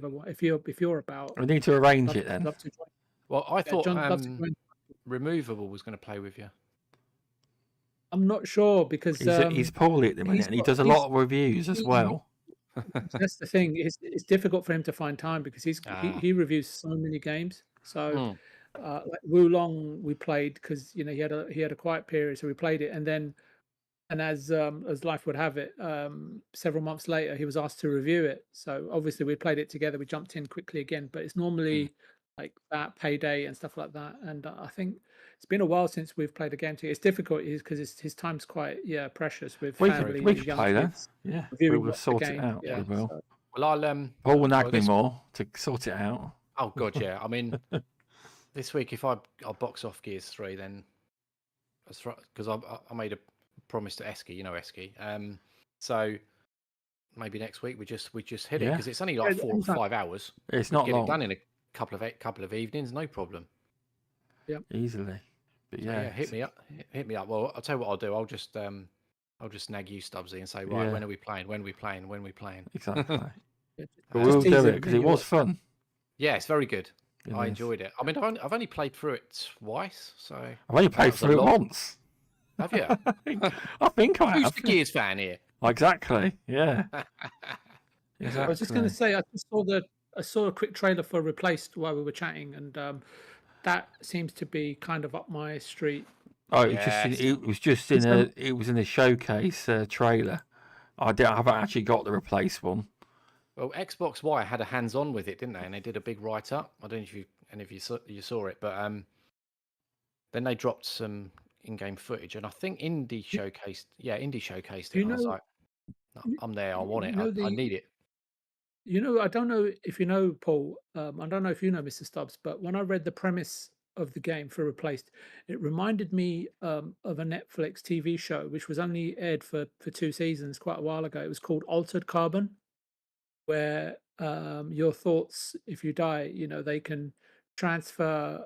about, we need to arrange it then. Well, I thought Removable was going to play with you. I'm not sure because he's poorly at the minute, and he does a lot of reviews as well. That's the thing. It's difficult for him to find time because he reviews so many games. So like Wulong, we played because he had a quiet period, so we played it, and as life would have it, several months later, he was asked to review it. So obviously we played it together. We jumped in quickly again, but it's normally like that Payday and stuff like that. And I think it's been a while since we've played a game together. It's difficult because his time's quite precious with family. We can play that. Yeah, we will sort it out. Yeah, we will. So. Well, Paul will nag me more to sort it out. Oh God, yeah. I mean, this week if I'll box off Gears 3, then that's right, because I made a promise to Esky, Esky. So maybe next week we just hit it because it's only like 4 or 5 hours. It's not long. Get it done in a couple of evenings, no problem. Yeah, easily. But yeah, hit me up. Well, I'll tell you what I'll do. I'll just nag you, Stubbsy, and say, right, when are we playing? When are we playing? Exactly. But we'll do it because it was fun. Yeah, it's very good. I enjoyed it. I mean, I've only played through it twice, so I've only played through it once. Have you? I think I have. Who's the Gears fan here? Exactly. Yeah. Exactly. I was just going to say, I saw a quick trailer for Replaced while we were chatting, and that seems to be kind of up my street. Oh, Yes. it was just in a showcase trailer. I haven't actually got the replace one. Well, Xbox Y had a hands-on with it, didn't they? And they did a big write-up. I don't know if any of you saw it, but then they dropped some in-game footage, and I think Indie showcased it. And I was like, no, I'm there. I want it. I need it. I don't know if you know, Paul. I don't know if you know, Mr. Stubbs, but when I read the premise of the game for Replaced, it reminded me of a Netflix TV show which was only aired for 2 seasons quite a while ago. It was called Altered Carbon, where your thoughts, if you die, they can transfer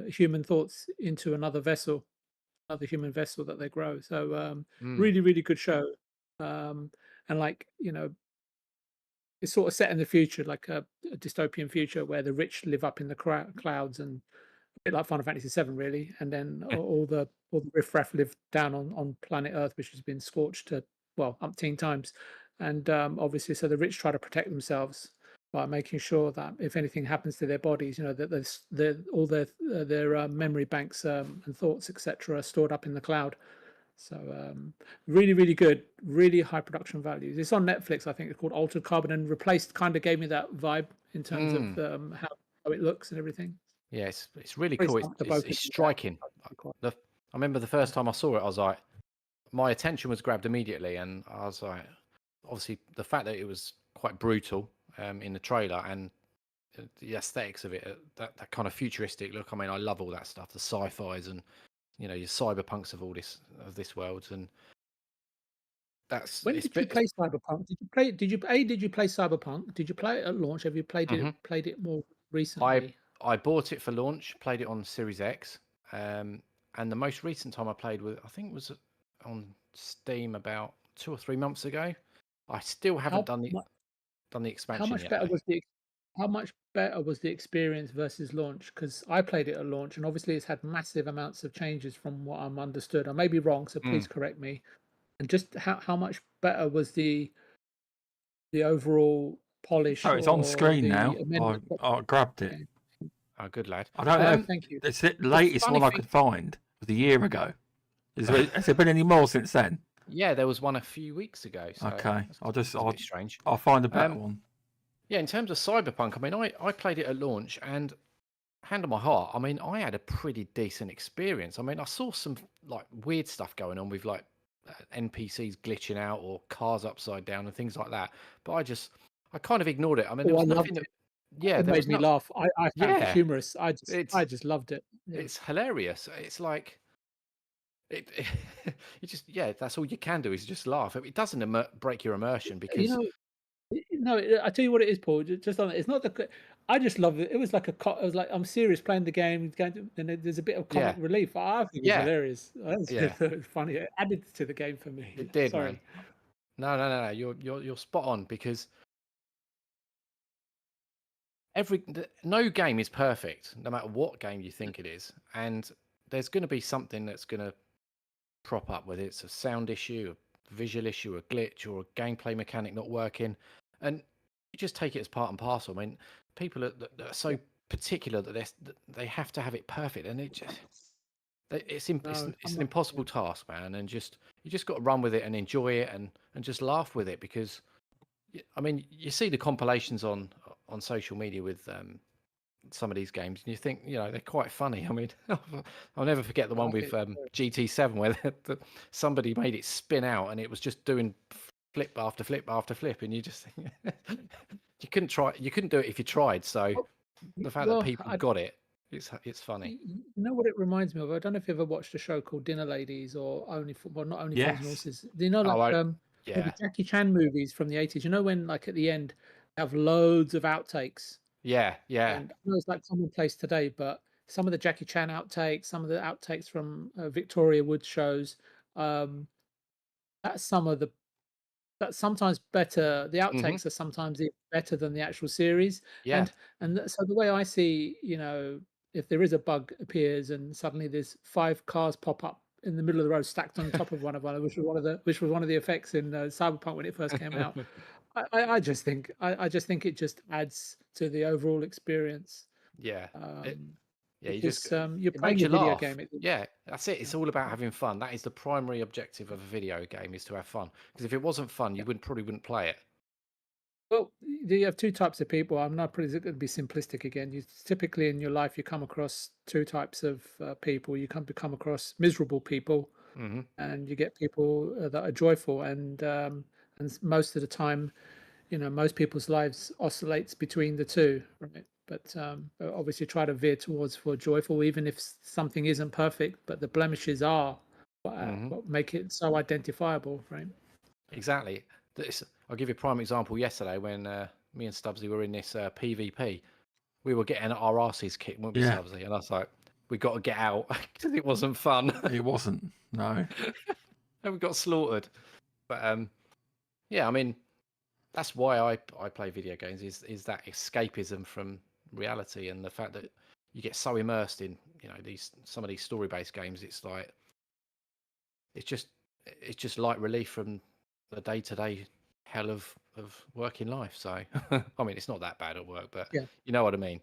human thoughts into another human vessel that they grow. So really, really good show. And it's sort of set in the future, like a dystopian future where the rich live up in the clouds, and a bit like Final Fantasy VII, really. And then all the riffraff live down on planet Earth, which has been scorched to umpteen times. And obviously, so the rich try to protect themselves by making sure that if anything happens to their bodies, that all their memory banks and thoughts, etc., are stored up in the cloud. So really, really good, really high production values. It's on Netflix. I think it's called Altered Carbon, and Replaced kind of gave me that vibe in terms of how it looks and everything. Yeah, it's really cool. It's striking. I remember the first time I saw it, I was like, my attention was grabbed immediately, and I was like, obviously the fact that it was quite brutal in the trailer and the aesthetics of it, that kind of futuristic look. I mean, I love all that stuff, the sci-fis and your cyberpunks of this world, and that's. When did you play Cyberpunk? Did you play Cyberpunk? Did you play it at launch? Have you played it more recently? I bought it for launch, played it on Series X, and the most recent time I played I think it was on Steam about 2 or 3 months ago. I still haven't done the expansion yet. How much better was the experience versus launch? Because I played it at launch, and obviously it's had massive amounts of changes from what I'm understood. I may be wrong, so please correct me. And just how much better was the overall polish? Oh, it's on screen now. I grabbed it. Oh, good lad. I don't know. Thank you. It's the latest one I could find. It was a year ago. Has there been any more since then? Yeah, there was one a few weeks ago. So okay, strange. I'll find a better one. Yeah, in terms of Cyberpunk, I mean, I played it at launch, and hand on my heart, I mean, I had a pretty decent experience. I mean, I saw some like weird stuff going on with like NPCs glitching out or cars upside down and things like that, but I kind of ignored it. I mean, there was nothing. It made me laugh. I found it humorous. I just loved it. Yeah. It's hilarious. It's like you just that's all you can do is just laugh. It doesn't break your immersion because I tell you what it is, Paul. Just on it, it's not the. I just loved it. It was like it was like I'm serious playing the game, and there's a bit of comic relief. I think it's hilarious. It's funny. It added to the game for me. It did, man. No. You're spot on because no game is perfect, no matter what game you think it is, and there's going to be something that's going to prop up, whether it's a sound issue, a visual issue, a glitch, or a gameplay mechanic not working, and you just take it as part and parcel. I mean, people are so particular that they have to have it perfect, and it's an impossible task, man. And you just got to run with it and enjoy it and just laugh with it, because I mean, you see the compilations on social media with some of these games, and you think, they're quite funny. I mean, I'll never forget the one with GT7 where somebody made it spin out and it was just doing flip after flip after flip, and you just think you couldn't do it if you tried. So the fact that people got it, it's funny. You know what it reminds me of? I don't know if you ever watched a show called Dinner Ladies or not only Fools and Horses. Do you know the Jackie Chan movies from the 80s? You know when like at the end they have loads of outtakes. Yeah. And I know it's like commonplace today, but some of the Jackie Chan outtakes, some of the outtakes from Victoria Wood shows, that's sometimes better. The outtakes are sometimes better than the actual series. Yeah. And so the way I see, if there is a bug appears and suddenly there's 5 cars pop up in the middle of the road stacked on top of one another, which was one of the effects in Cyberpunk when it first came out. I just think it just adds to the overall experience. Yeah. Yeah, you because just you're it playing makes a you video laugh. game. Yeah, that's it. It's all about having fun. That is the primary objective of a video game, is to have fun. Because if it wasn't fun, you probably wouldn't play it. Well, you have two types of people. I'm not pretty going to be simplistic again. You typically in your life you come across two types of people. You come across miserable people, Hmm. and you get people that are joyful. And most of the time, most people's lives oscillates between the two, right? But obviously try to veer towards for joyful, even if something isn't perfect. But the blemishes are what make it so identifiable, right? Exactly. I'll give you a prime example. Yesterday, when me and Stubbsy were in this PvP, we were getting our asses kicked, weren't we, Yeah. Stubbsy? And I was like, we got to get out because it wasn't fun. It wasn't. No. And we got slaughtered. But yeah, I mean, that's why I play video games, is that escapism from reality, and the fact that you get so immersed in some of these story based games. It's like it's just light relief from the day to day hell of working life. So I mean, it's not that bad at work, but Yeah. you know what I mean.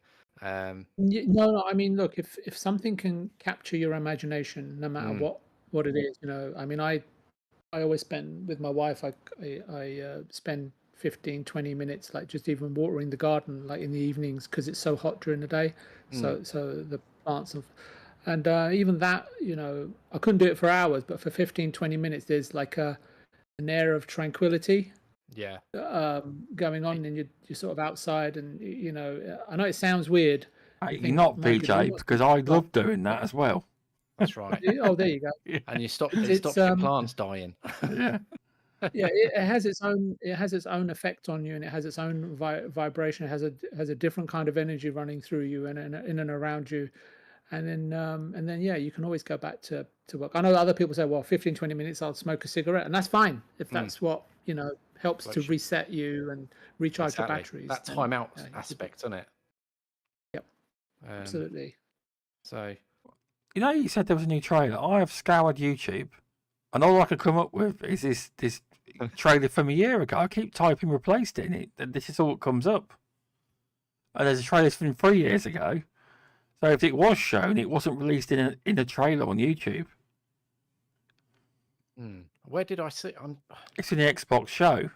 No, I mean, look, if something can capture your imagination, no matter what it is, I mean, I always spend with my wife. I spend 15, 20 minutes, like just even watering the garden, like in the evenings, because it's so hot during the day. So the plants and even that, I couldn't do it for hours, but for 15, 20 minutes, there's like an air of tranquility Yeah. going on, and you're sort of outside, and I know it sounds weird. Hey, You you're not "Man, could you PJ, not because speak I like love doing that as well. That's right. Oh, there you go. And it stops It's your plants dying. Yeah. yeah, it has its own effect on you, and it has its own vibration. It has a different kind of energy running through you and in and around you. And then yeah, you can always go back to work. I know other people say, well, 15, 20 minutes I'll smoke a cigarette, and that's fine if that's what helps to Like, reset you and recharge your exactly. batteries. That then, time out yeah, aspect, isn't it? Yep. Absolutely. So You said there was a new trailer. I have scoured YouTube, and all I could come up with is this trailer from a year ago. I keep typing replaced it in it, and this is all that comes up. And there's a trailer from 3 years ago. So if it was shown, it wasn't released in a trailer on YouTube. where did I see? It's in the Xbox show,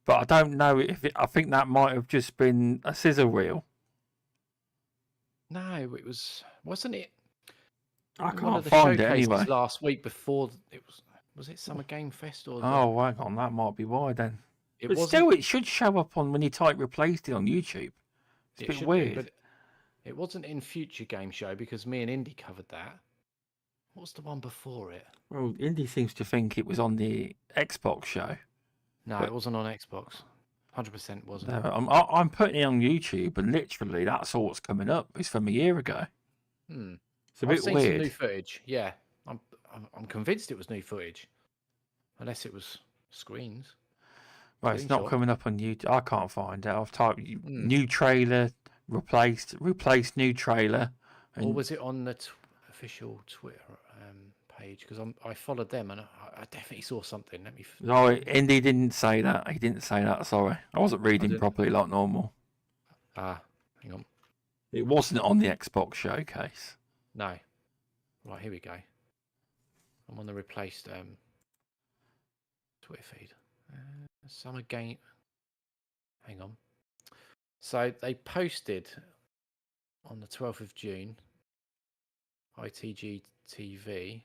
but I don't know if I think that might have just been a scissor reel. No, wasn't it? I One can't of the find it showcases anyway. last week before was it Summer Game Fest or? Oh, hang on, that might be why then. It But wasn't. still, it should show up on when you type replaced it on YouTube. It's a bit weird. But it wasn't in Future Game Show because me and Indy covered that. What's the one before it? Well, Indy seems to think it was on the Xbox show. No, it wasn't on Xbox. 100% wasn't. No, I'm putting it on YouTube, and literally that's all that's coming up. It's from a year ago. It's a bit I've seen weird. some new footage. Yeah, I'm convinced it was new footage, unless it was screens. Well, it's not Screenshot. coming up on YouTube. I can't find it. I've typed new trailer, replaced new trailer. Or was it on the official Twitter page? Because I followed them and I definitely saw something. Let me. No, Indy didn't say that. He didn't say that. Sorry, I wasn't reading properly like normal. Hang on. It wasn't on the Xbox showcase. No. Right, here we go. I'm on the replaced Twitter feed. Summer Game. Hang on. So they posted on the 12th of June. ITG TV.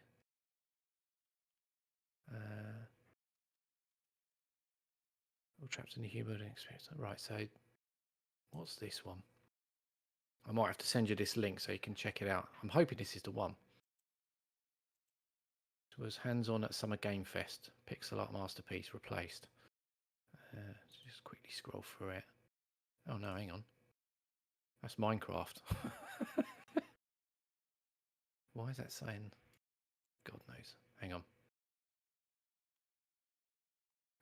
All trapped in the human experience. Right, so what's this one? I might have to send you this link so you can check it out. I'm hoping this is the one. It was hands-on at Summer Game Fest. Pixel art masterpiece replaced. Just quickly scroll through it. Oh no, hang on. That's Minecraft. Why is that saying? God knows. Hang on.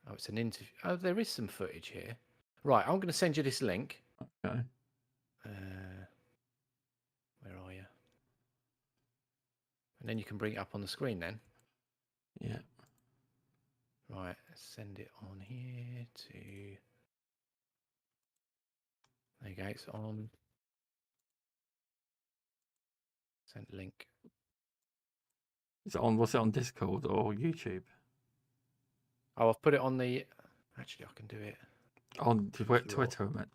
Oh, it's an interview. Oh, there is some footage here. Right, I'm going to send you this link. Okay. Where are you? And then you can bring it up on the screen then. Yeah. Right, send it on here to... There you go, it's on... Sent link. Is it on? Was it on Discord or YouTube? Oh, I've put it on the. Actually, I can do it. On Twitter, I meant.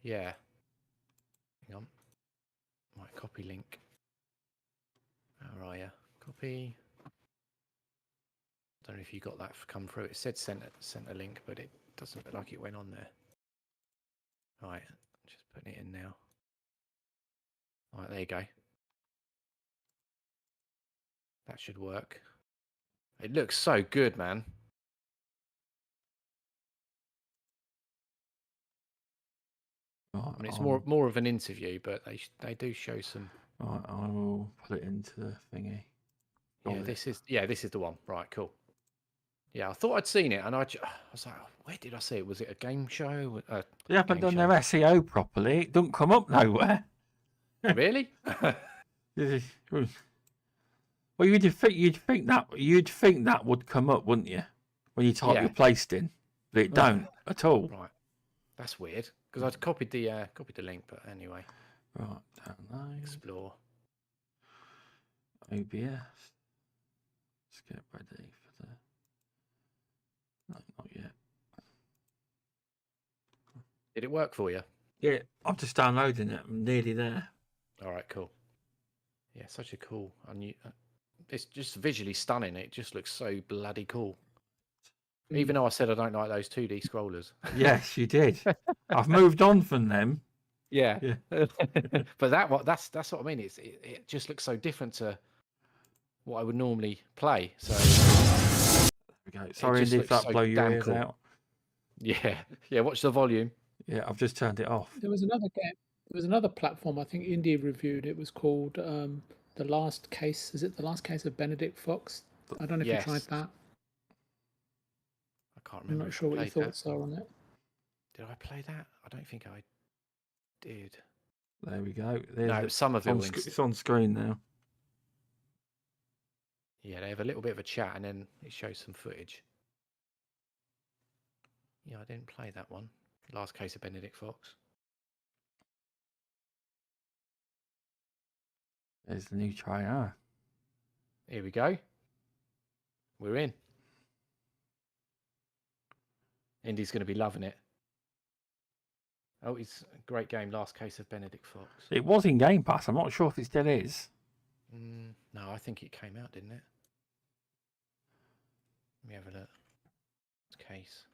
Yeah. Hang on. Right, copy link. Where are you? Copy. Don't know if you got that come through. It said sent a link, but it doesn't look like it went on there. Right, just putting it in now. Right, there you go. That should work. It looks so good, man. Right, I mean, it's more of an interview, but they do show some. Right, I will put it into the thingy. Yeah, this is the one. Right, cool. Yeah, I thought I'd seen it, and I was like, where did I see it? Was it a game show? They haven't done their SEO properly. It don't come up nowhere. Really? Well, you'd think that would come up, wouldn't you? When you type your placed in, but it don't at all. Right, that's weird because I'd copied the link, but anyway. Right, download. Explore. OBS. Let's get ready for the. No, not yet. Did it work for you? Yeah, I'm just downloading it. I'm nearly there. All right, cool. Yeah, such a cool. It's just visually stunning. It just looks so bloody cool. Even though I said I don't like those 2D scrollers. Yes, you did. I've moved on from them. Yeah. But that's what I mean. It just looks so different to what I would normally play. So there we go. Sorry if that blow your ears out. Yeah. Watch the volume. Yeah, I've just turned it off. There was another game. There was another platform I think India reviewed. It was called The Last Case. Is it The Last Case of Benedict Fox? I don't know if you tried that. I can't remember. I'm not sure what your thoughts are on it. Did I play that? I don't think I did. There we go. No, some of it. It's on screen now. Yeah, they have a little bit of a chat and then it shows some footage. Yeah, I didn't play that one. Last Case of Benedict Fox. There's the new trailer. Here we go. We're in. Indy's going to be loving it. Oh, it's a great game. Last Case of Benedict Fox. It was in Game Pass. I'm not sure if it still is. No, I think it came out, didn't it? Let me have a look. Case.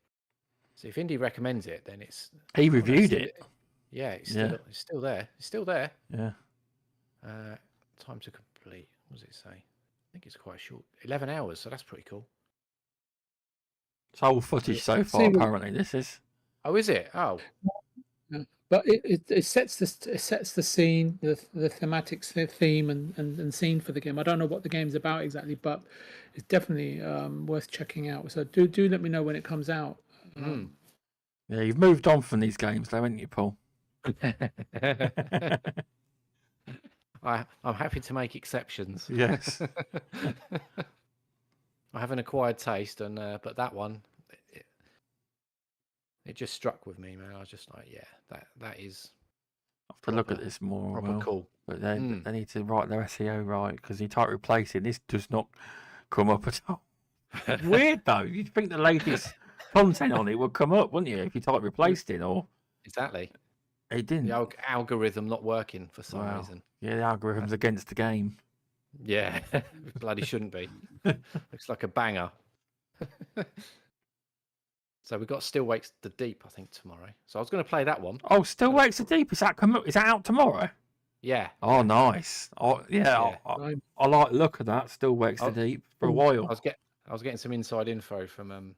So if Indy recommends it, then it's. He reviewed it. Yeah, it's still there. It's still there. Yeah. Time to complete. What does it say? I think it's quite short. 11 hours, so that's pretty cool. It's old footage so far, apparently, this is. Oh, is it? Oh. But it sets the scene, the thematic theme and scene for the game. I don't know what the game's about exactly, but it's definitely worth checking out. So do let me know when it comes out. Yeah, you've moved on from these games, though, haven't you, Paul? I'm happy to make exceptions. Yes. I have an acquired taste, and but that one, it just struck with me, man. I was just like, yeah, that is. I have to look at this more. Proper cool. But they need to write their SEO right, because you type replacing, this does not come up at all. Weird though. You'd think the latest content on it would come up, wouldn't you, if you type replaced in or. Exactly. It didn't. The algorithm not working for some reason. Yeah, the algorithm's against the game. Yeah, bloody shouldn't be. Looks like a banger. So we've got Still Wakes the Deep, I think, tomorrow. So I was going to play that one. Oh, Still Wakes the Deep. Is that out tomorrow? Yeah. Oh, nice. Oh, yeah. I like the look of that. Still Wakes the Deep for a while. I was getting some inside info from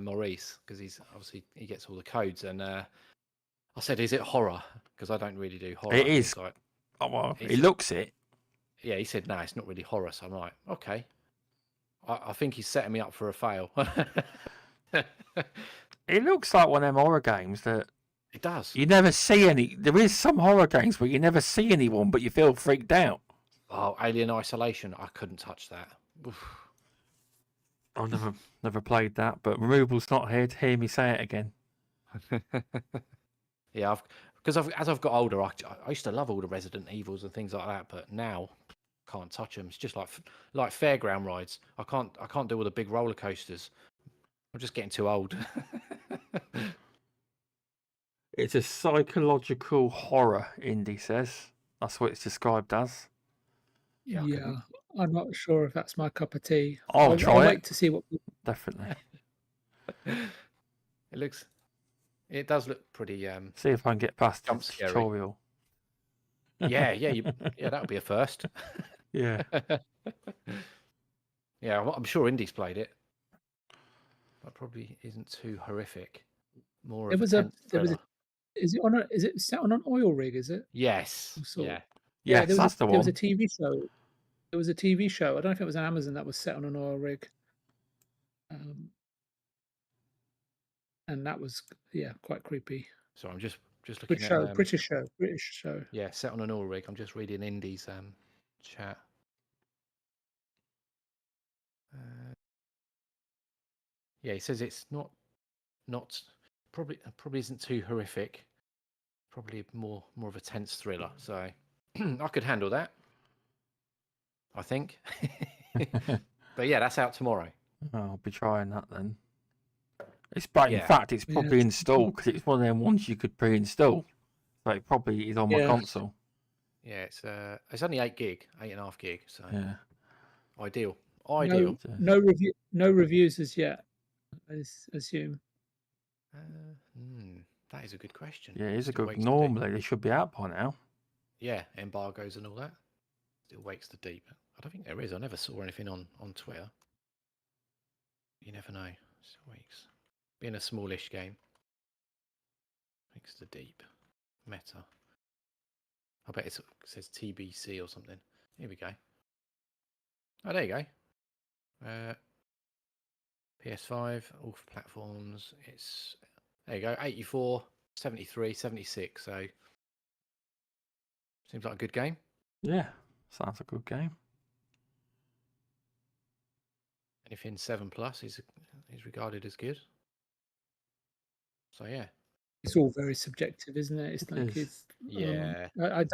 Maurice, because he gets all the codes, and I said, "Is it horror?" Because I don't really do horror. It is. Like, he looks it. Yeah, he said, "No, it's not really horror." So I'm like, "Okay." I think he's setting me up for a fail. It looks like one of them horror games that. It does. You never see any. There is some horror games where you never see anyone, but you feel freaked out. Oh, Alien Isolation! I couldn't touch that. Oof. I've never played that, but Removal's not here to hear me say it again. Yeah, I've because as I've got older, I used to love all the Resident Evils and things like that, but now can't touch them. It's just like fairground rides. I can't do all the big roller coasters. I'm just getting too old. It's a psychological horror, Indy says. That's what it's described as. Yeah, I'm not sure if that's my cup of tea. I'll try it. Wait to see what. Definitely. It does look pretty. See if I can get past the Jump scary. tutorial. Yeah, that would be a first. Yeah. Yeah, I'm sure Indy's played it. That probably isn't too horrific. More of a thriller. Is it set on an oil rig? Is it? Yes. Yeah. Yes, that's the one. There was a TV show. There was a TV show. I don't know if it was on Amazon that was set on an oil rig. And that was quite creepy. So I'm just looking at British show. Yeah, set on an oil rig. I'm just reading Indy's chat. Yeah, he says it's not probably isn't too horrific. Probably more of a tense thriller. So I could handle that, I think. But yeah, that's out tomorrow. I'll be trying that then. In fact, it's probably installed because it's one of them ones you could pre-install. So it probably is on my console. Yeah, it's only 8.5 gig. So yeah, ideal. No reviews as yet. I assume. That is a good question. Yeah, it is a good. Normally, they should be out by now. Yeah, embargoes and all that. Still wakes the deep. I don't think there is. I never saw anything on Twitter. You never know. Still wakes. Being a smallish game. Wakes the deep. Meta. I bet it says TBC or something. Here we go. Oh, there you go. PS5, all platforms. There you go. 84, 73, 76. So seems like a good game. Yeah, sounds a good game. Anything 7+ is regarded as good. So yeah, it's all very subjective, isn't it? It's like I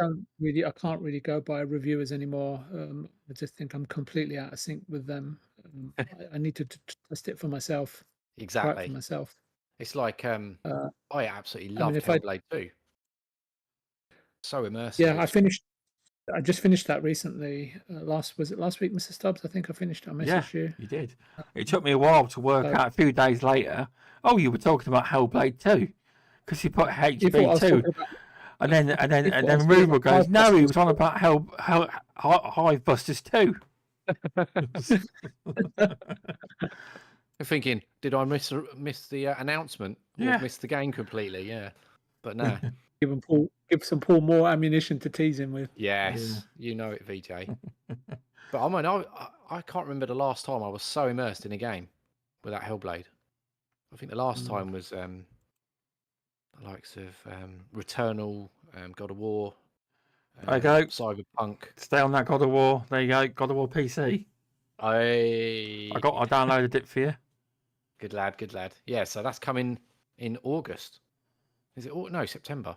can't really go by reviewers anymore. I just think I'm completely out of sync with them. I need to test it for myself. Exactly. Right for myself. It's like I absolutely loved Hellblade 2. So immersive. Yeah, I just finished that recently. Was it last week, Mr. Stubbs? I think I finished. I messaged you. You did. It took me a while to work out. A few days later, you were talking about Hellblade 2 because you put HB 2, and then Ruben goes, "No, he was on about Hive Busters 2." I'm thinking, did I miss the announcement? Or miss the game completely? Yeah, but no. Give some Paul more ammunition to tease him with. Yes, you know it, VJ. But I can't remember the last time I was so immersed in a game with that Hellblade. I think the last time was the likes of Returnal, God of War. There you go. Cyberpunk. Stay on that God of War. There you go. God of War PC. I downloaded it for you. Good lad. Yeah, so that's coming in August. Is it? No, September.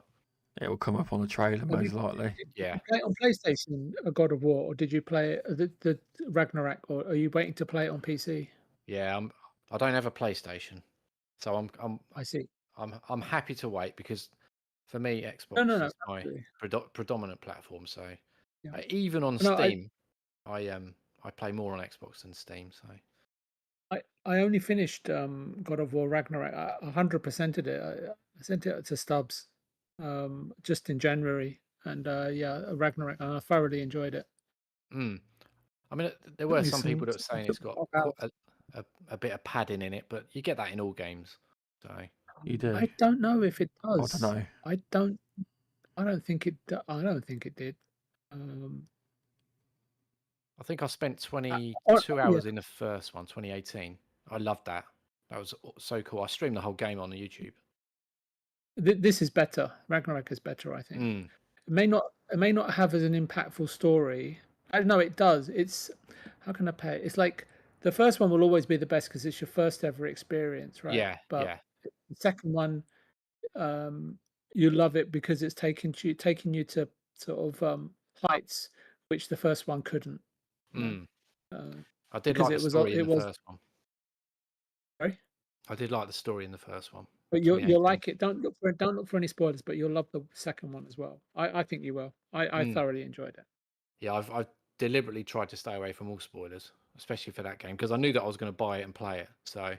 It will come up on the trailer, most likely. Yeah. Did you play it on PlayStation, a God of War, or did you play it the Ragnarok, or are you waiting to play it on PC? Yeah, I don't have a PlayStation, so I see. I'm happy to wait because for me, Xbox is my predominant platform. So even on Steam, I play more on Xbox than Steam. So I only finished God of War Ragnarok. I 100%ed it. I sent it to Stubbs just in January, and Ragnarok, and I thoroughly enjoyed it. I mean, there were some people that were saying it's got a bit of padding in it, but you get that in all games. So you do. I don't know if it does. I don't know. I don't think it did. I think I spent 22 hours in the first one, 2018. I loved that. That was so cool. I streamed the whole game on YouTube. This is better. Ragnarok is better, I think. It may not have as an impactful story. I don't know. It does. It's, how can I pay it? It's like the first one will always be the best because it's your first ever experience, right? Yeah. But the second one, you love it because it's taking you to sort of heights which the first one couldn't. You know? I did Because like the it was story it in the was first one. sorry, I did like the story in the first one. but you'll 2018. like it. Don't look for any spoilers, but you'll love the second one as well. I think you will. I thoroughly enjoyed it. Yeah, I've deliberately tried to stay away from all spoilers, especially for that game, because I knew that I was going to buy it and play it. So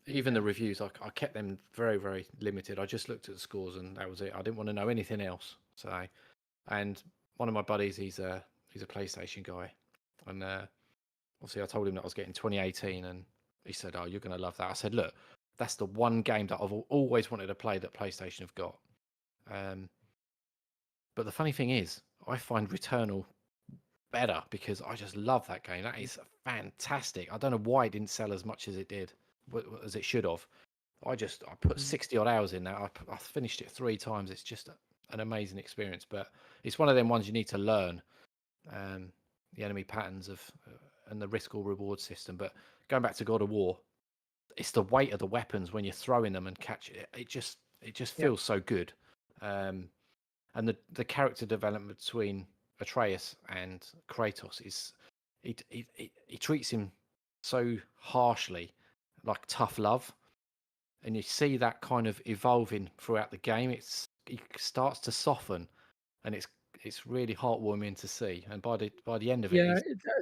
even the reviews, I kept them very, very limited. I just looked at the scores and that was it. I didn't want to know anything else. So, and one of my buddies, he's a PlayStation guy, and obviously I told him that I was getting 2018, and he said, "Oh, you're going to love that." I said, "Look, that's the one game that I've always wanted to play that PlayStation have got." But the funny thing is, I find Returnal better because I just love that game. That is fantastic. I don't know why it didn't sell as much as it did, as it should have. I put 60 odd hours in that. I finished it 3 times. It's just an amazing experience. But it's one of them ones you need to learn the enemy patterns of and the risk or reward system. But going back to God of War, it's the weight of the weapons when you're throwing them and catch it. It just feels so good. And the character development between Atreus and Kratos is he treats him so harshly, like tough love, and you see that kind of evolving throughout the game. He starts to soften, and it's really heartwarming to see. And by the end of it, Yeah,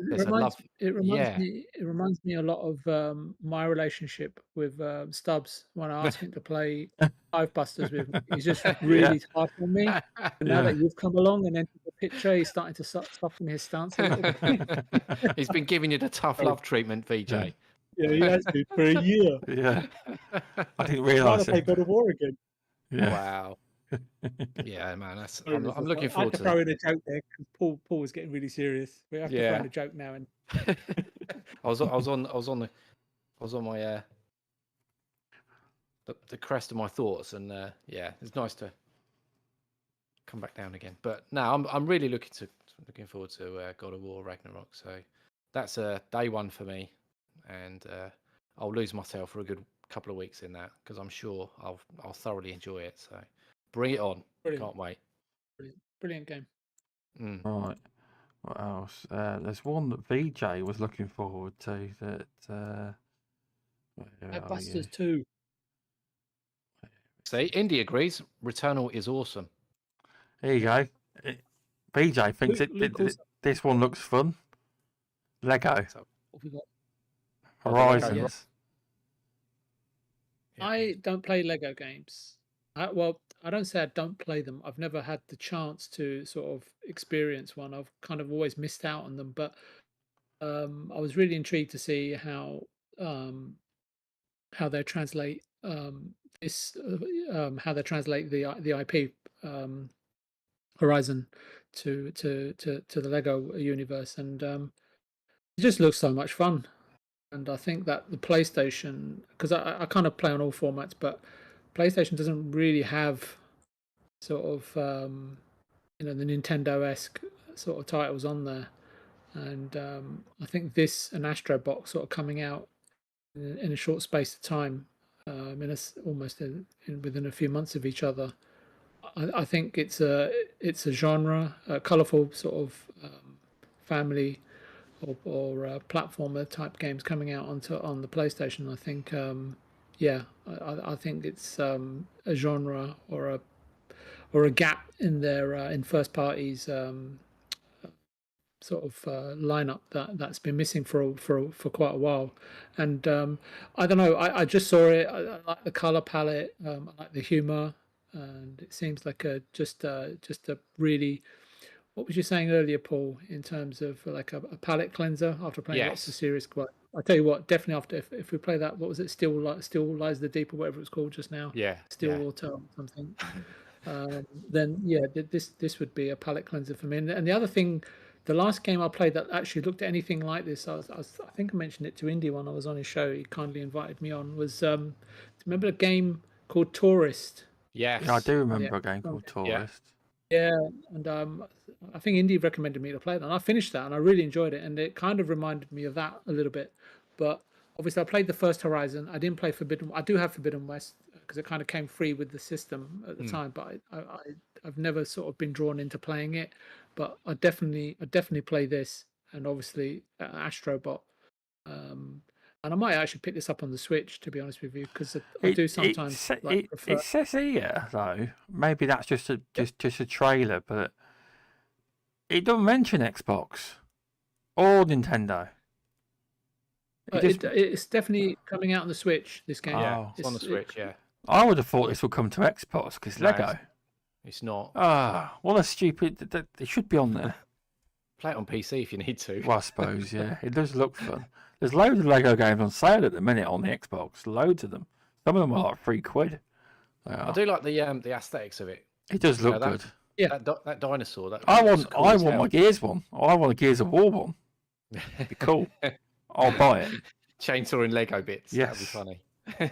there's a love. it reminds Yeah, me. It reminds me a lot of my relationship with Stubbs when I asked him to play Hive Busters with me. He's just really hard on me. And now that you've come along and entered the picture, he's starting to soften his stance a little bit. He's been giving you the tough love treatment, VJ. Yeah, he has been for a year. Yeah, I didn't Trying realise to play it. God of War again. Yeah. Wow. Yeah, man, Sorry, I'm Mrs. looking I forward had to to throw in a joke there because Paul was getting really serious. We have to throw in a joke now and I was on my the crest of my thoughts, and yeah, it's nice to come back down again. But no, I'm really looking forward to God of War Ragnarok. So that's day one for me, and I'll lose myself for a good couple of weeks in that because I'm sure I'll thoroughly enjoy it. So bring it on! Brilliant. Can't wait. Brilliant game. Right. What else? There's one that VJ was looking forward to. That. Busters 2. See, Indy agrees. Returnal is awesome. There you go. VJ thinks this one looks fun. Lego. So, What have we got? Horizons. Yeah. I don't play Lego games. Well, I don't say I don't play them. I've never had the chance to sort of experience one. I've kind of always missed out on them. But I was really intrigued to see how they translate how they translate the IP Horizon to the Lego universe, and it just looks so much fun. And I think that the PlayStation, because I kind of play on all formats, but PlayStation doesn't really have sort of the Nintendo-esque sort of titles on there, and I think this and Astro Box sort of coming out in a short space of time, almost within a few months of each other. I think it's a genre, a colourful sort of family or platformer type games coming out on the PlayStation. I think I think it's a genre or a gap in their in first parties sort of lineup that's been missing for quite a while. And I don't know, I just saw it. I like the color palette, I like the humor, and it seems like just a really, what was you saying earlier, Paul, in terms of like a palette cleanser after playing lots of serious. I tell you what, definitely after if we play that, what was it, Still Lies the Deep or whatever it was called just now, Water or something, then yeah, this would be a palette cleanser for me. And the other thing, the last game I played that actually looked at anything like this, I think I mentioned it to Indy when I was on his show. He kindly invited me on. Was remember a game called Tourist? Yes. Yeah, I do remember a game called Tourist. Yeah, and I think Indy recommended me to play that, and I finished that, and I really enjoyed it, and it kind of reminded me of that a little bit. But obviously, I played the first Horizon. I didn't play Forbidden. I do have Forbidden West because it kind of came free with the system at the time. But I've never sort of been drawn into playing it. But I definitely play this, and obviously Astrobot. And I might actually pick this up on the Switch, to be honest with you, because I do sometimes prefer. It says here though, maybe that's just a trailer, but it doesn't mention Xbox or Nintendo. It's definitely coming out on the Switch. This game, yeah, it's on the Switch. Yeah, I would have thought this would come to Xbox because Lego. It's not. Ah, what a stupid! It should be on there. Play it on PC if you need to. Well, I suppose, yeah. It does look fun. There's loads of Lego games on sale at the minute on the Xbox. Loads of them. Some of them are like £3. I do like the aesthetics of it. It does look good. Yeah, that dinosaur. I want my Gears one. I want a Gears of War one. It'd be cool. I'll buy it. Chainsaw and Lego bits. Yes. That'd be funny.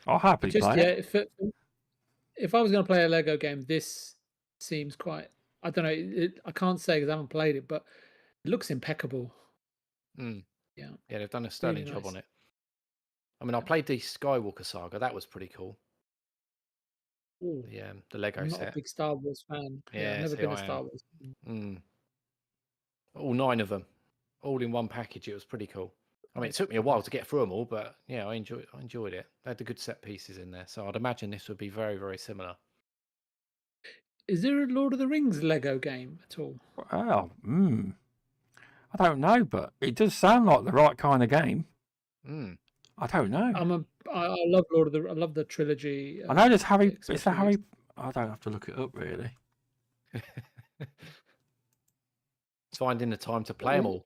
I'll happily play it. If I was going to play a Lego game, this seems quite. I don't know. I can't say because I haven't played it, but it looks impeccable. Yeah, they've done a sterling job on it. I mean, I played the Skywalker Saga. That was pretty cool. Ooh, the Lego I'm set. not a big Star Wars fan. Yeah, I've never been a Star Wars fan. All 9 of them, all in one package. It was pretty cool. I mean, it took me a while to get through them all, but yeah, I enjoyed it. They had the good set pieces in there, so I'd imagine this would be very, very similar. Is there a Lord of the Rings Lego game at all? Well, I don't know, but it does sound like the right kind of game. I don't know. I love I love the trilogy. I know there's Harry. It's a Harry. I don't have to look it up really. It's finding the time to play them all.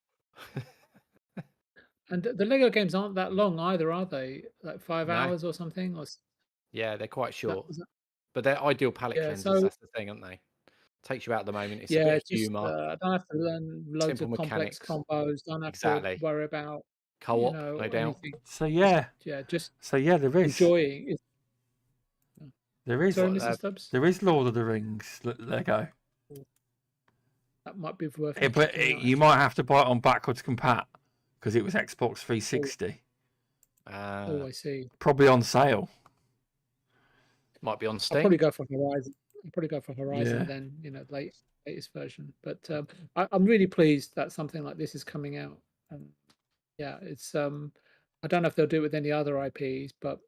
And the Lego games aren't that long either, are they? Like 5 hours or something? Yeah, they're quite short. But they're ideal palette cleansers. That's the thing, aren't they? Takes you out at the moment. It's a bit of humour. I don't have to learn loads of complex combos. Don't have to worry about co-op, no doubt. So there is enjoying. There is there is Lord of the Rings Lego. That might be worth. But you might have to buy it on backwards compat because it was Xbox 360. I see. Probably on sale. Might be on Steam. I'll probably go for Horizon. Then latest version. But I'm really pleased that something like this is coming out. It's I don't know if they'll do it with any other IPs, but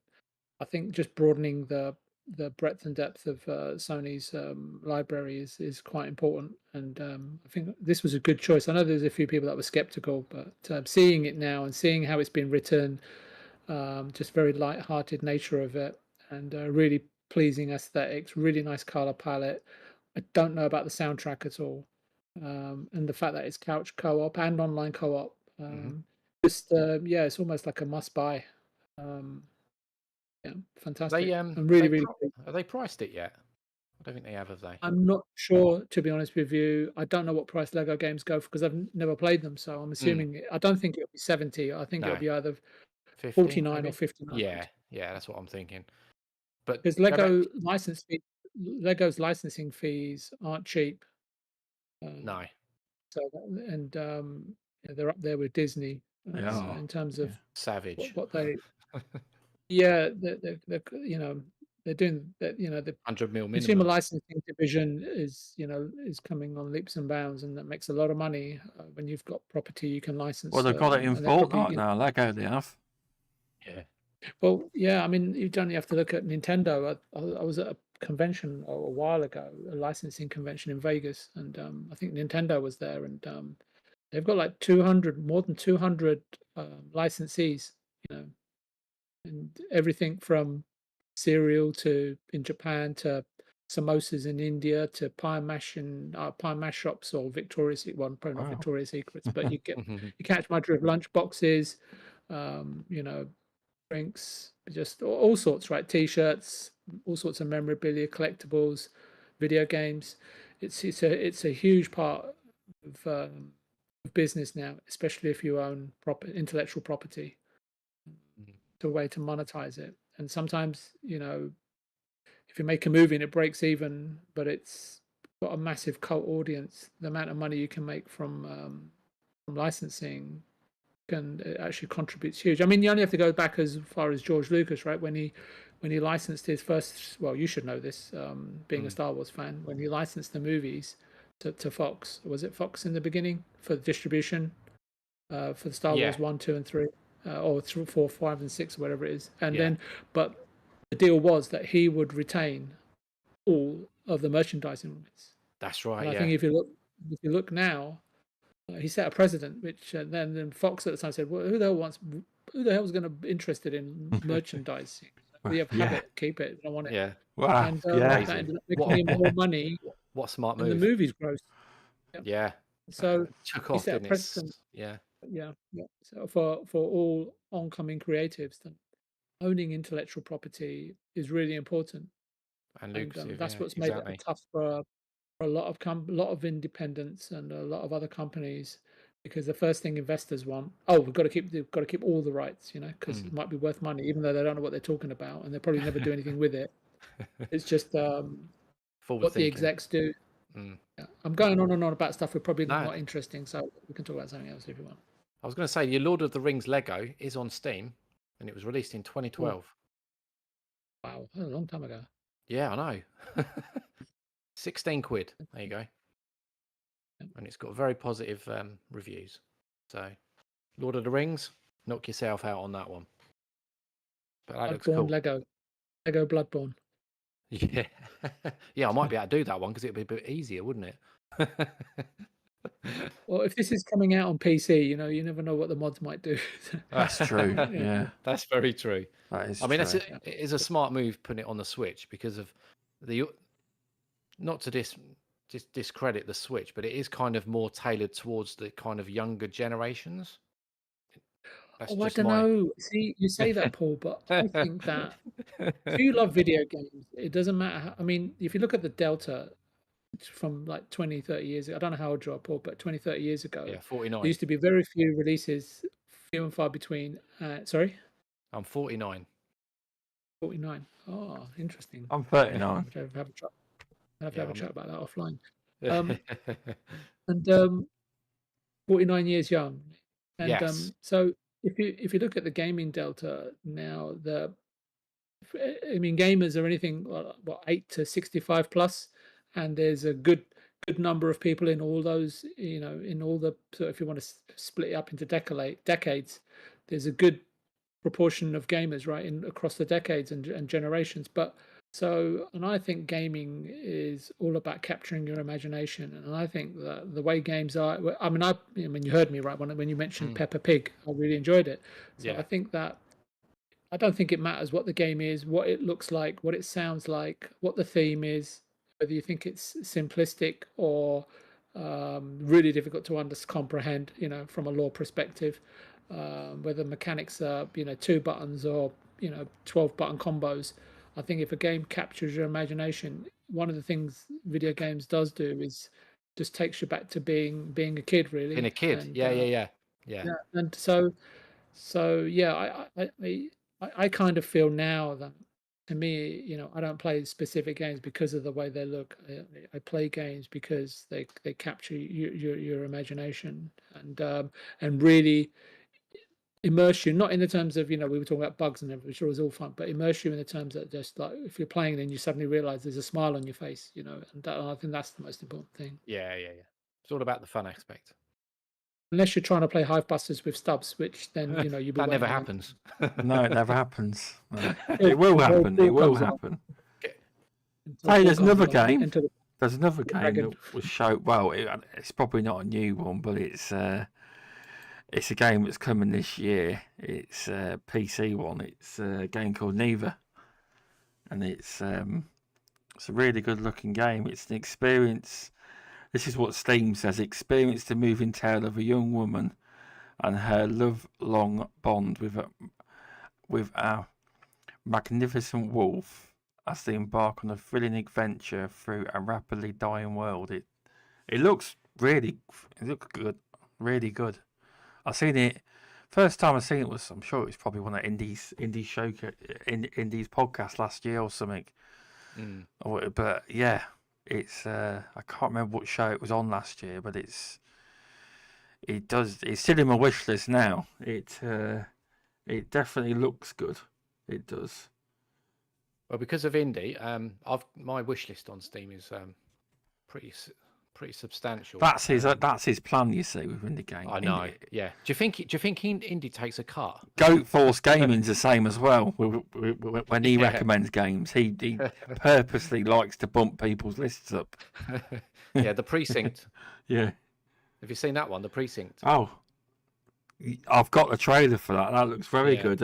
I think just broadening the breadth and depth of Sony's library is quite important. And I think this was a good choice. I know there's a few people that were skeptical, but seeing it now and seeing how it's been written, just very light-hearted nature of it, and really pleasing aesthetics, really nice color palette. I don't know about the soundtrack at all, and the fact that it's couch co-op and online co-op. It's almost like a must-buy. Fantastic. I'm really have they priced it yet? I don't think they have they? I'm not sure, to be honest with you. I don't know what price Lego games go for because I've never played them. So I'm assuming I don't think it'll be 70. I think it'll be either 50, 49 maybe? Or 59. Yeah, that's what I'm thinking. But because Lego's licensing fees aren't cheap. No. So they're up there with Disney in terms of savage. What they. Yeah, they're doing that. The 100 mil minimum. Consumer licensing division is coming on leaps and bounds, and that makes a lot of money when you've got property you can license. Well, they've got it in Fortnite now. Lego they have. Yeah. Well, yeah. I mean, you don't have to look at Nintendo. I was at a convention a while ago, a licensing convention in Vegas, and I think Nintendo was there, and they've got like more than 200 licensees. And everything from cereal in Japan to samosas in India to pie mash shops or Victoria's Secret. Well, probably not Victoria's Secrets, but you catch my drift. Lunch boxes, drinks, just all sorts, right? T-shirts, all sorts of memorabilia, collectibles, video games. It's a huge part of business now, especially if you own intellectual property. A way to monetize it, and sometimes if you make a movie and it breaks even but it's got a massive cult audience, the amount of money you can make from licensing actually contributes huge. I mean, you only have to go back as far as George Lucas, right? When when he licensed his first, well, you should know this, being a Star Wars fan, when he licensed the movies to Fox. Was it Fox in the beginning for distribution for the Star Wars 1, 2, and 3, or 3, 4, 5, and 6, whatever it is. And then, but the deal was that he would retain all of the merchandising rights. That's right. And I think if you look now, he set a precedent, which then Fox at the time said, "Well, who the hell was going to be interested in merchandising? We have it, keep it. I want it." Yeah. Wow. And that ended up making him more money. What smart than move? the movies gross. Yeah. So took he off, set a didn't precedent. it? Yeah. Yeah. So for all oncoming creatives, then owning intellectual property is really important. And lucrative. That's what's exactly. made it tough for a lot of independents and a lot of other companies, because the first thing investors want, we've got to keep all the rights, because it might be worth money, even though they don't know what they're talking about, and they'll probably never do anything with it. It's just what the execs do. Yeah. I'm going on and on about stuff we're probably not interesting, so we can talk about something else if you want. I was going to say, your Lord of the Rings Lego is on Steam, and it was released in 2012. Wow, that was a long time ago. Yeah, I know. 16 quid. There you go. And it's got very positive reviews. So, Lord of the Rings, knock yourself out on that one. But that looks cool. Lego Bloodborne. Yeah. Yeah, I might be able to do that one because it'd be a bit easier, wouldn't it? Well, if this is coming out on PC, you never know what the mods might do. That's true. Yeah. That's very true. That is true. it is a smart move putting it on the Switch because of not to discredit the Switch, but it is kind of more tailored towards the kind of younger generations. I don't know. See, you say that, Paul, but I think that if you love video games, it doesn't matter. I mean, if you look at the Delta from like 20, 30 years ago, I don't know how old you are, Paul, but 20, 30 years ago, 49. There used to be very few releases, few and far between. Sorry? I'm 49. 49. Oh, interesting. I'm 39. I'll have to have a chat about that offline. And 49 years young. And yes. So if you look at the gaming Delta now, gamers are anything 8 to 65 plus, and there's a good number of people in all those, in all the, so if you want to split it up into decades, there's a good proportion of gamers right in across the decades and generations. And I think gaming is all about capturing your imagination, and I think that the way games are, I mean, you heard me right when you mentioned Peppa Pig, I really enjoyed it. So I think that I don't think it matters what the game is, what it looks like, what it sounds like, what the theme is, whether you think it's simplistic or really difficult to comprehend, from a lore perspective, whether mechanics are, 2 buttons or, 12 button combos. I think if a game captures your imagination, one of the things video games does do is just takes you back to being a kid, really. Being a kid, and, yeah. And so yeah, I kind of feel now that, to me, I don't play specific games because of the way they look. I play games because they capture your imagination and really immerse you, not in the terms of, we were talking about bugs and everything, which was all fun, but immerse you in the terms that just like if you're playing, then you suddenly realize there's a smile on your face, and I think that's the most important thing. Yeah. It's all about the fun aspect. Unless you're trying to play Hive Busters with stubs, which then you'll be that never happens. No, it never happens. No. It will happen. It will happen. Hey, there's another game. There's another game that was shown. Well, it's probably not a new one, but it's a game that's coming this year. It's a PC one. It's a game called Neva, and it's a really good looking game. It's an experience. This is what Steam says: experience the moving tale of a young woman and her love-long bond with a magnificent wolf as they embark on a thrilling adventure through a rapidly dying world. It looks good, really good. I've seen it. First time I seen it was, I'm sure it was probably one of Indies podcast last year or something. But yeah, it's I can't remember what show it was on last year, but it's still in my wish list now. It definitely looks good. It does. Well, because of indie, my wish list on Steam is pretty substantial. That's his plan, you see, within the game. I know. Yeah. Do you think indie takes a cut? Goat Force Gaming's the same as well. When he recommends games, he purposely likes to bump people's lists up. Yeah, the Precinct. Yeah. Have you seen that one, the Precinct? Oh, I've got the trailer for that. That looks very good.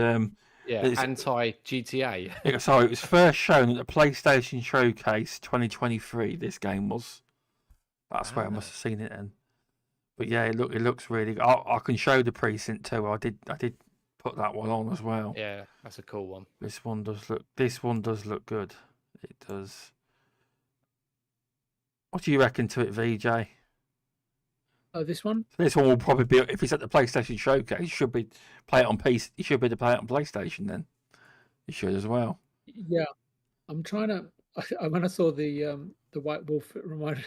Yeah, anti-GTA. Sorry, it was first shown at the PlayStation Showcase 2023. This game was. That's where I must have seen it then. But yeah, it looks really good. I can show the Precinct too. I did put that one on as well. Yeah, that's a cool one. This one does look good. It does. What do you reckon to it, VJ? Oh, this one? This one will probably be, if it's at the PlayStation Showcase, it should be play it on PC. It should be to play it on PlayStation then. It should as well. Yeah, I'm trying to. When I saw the White Wolf, it reminded.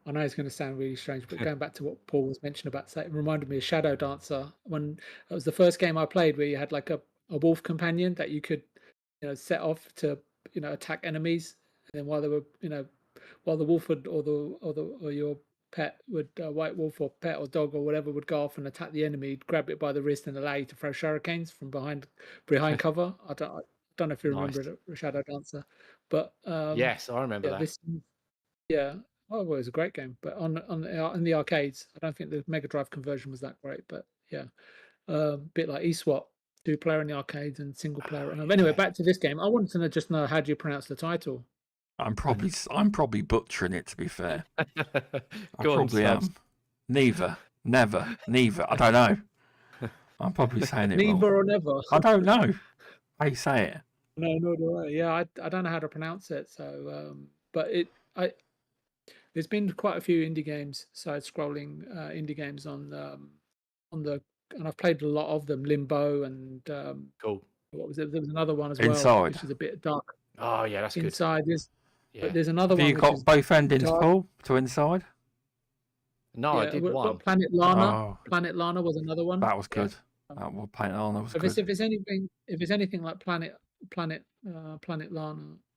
I know it's going to sound really strange, but going back to what Paul was mentioning about, it reminded me of Shadow Dancer. When it was the first game I played, where you had like a wolf companion that you could, set off to, attack enemies, and then while they were, while the wolf would or your pet would white wolf or pet or dog or whatever would go off and attack the enemy, grab it by the wrist and allow you to throw shurikens from behind cover. I don't know if you remember it, Shadow Dancer, but yes, I remember that. Oh, well, it was a great game, but in the arcades, I don't think the Mega Drive conversion was that great. But yeah, bit like eSWAT, 2-player in the arcades and single player. Anyway, back to this game. I wanted to just know, how do you pronounce the title? I'm probably butchering it, to be fair. I Go probably on, am. Neva. I don't know. I'm probably saying it Neva wrong. or never. I don't know how you say it. No, do I. Yeah, I don't know how to pronounce it. So, but there's been quite a few indie games, side-scrolling indie games on the, and I've played a lot of them. Limbo and cool. What was it? There was another one as well, Inside, which is a bit dark. Oh yeah, that's Inside good. But there's another one. Have you got both endings, Paul, to Inside? No, I did one. Planet Lana. Oh. Planet Lana was another one. That was good. Planet Lana was good. If it's anything like Planet Lana,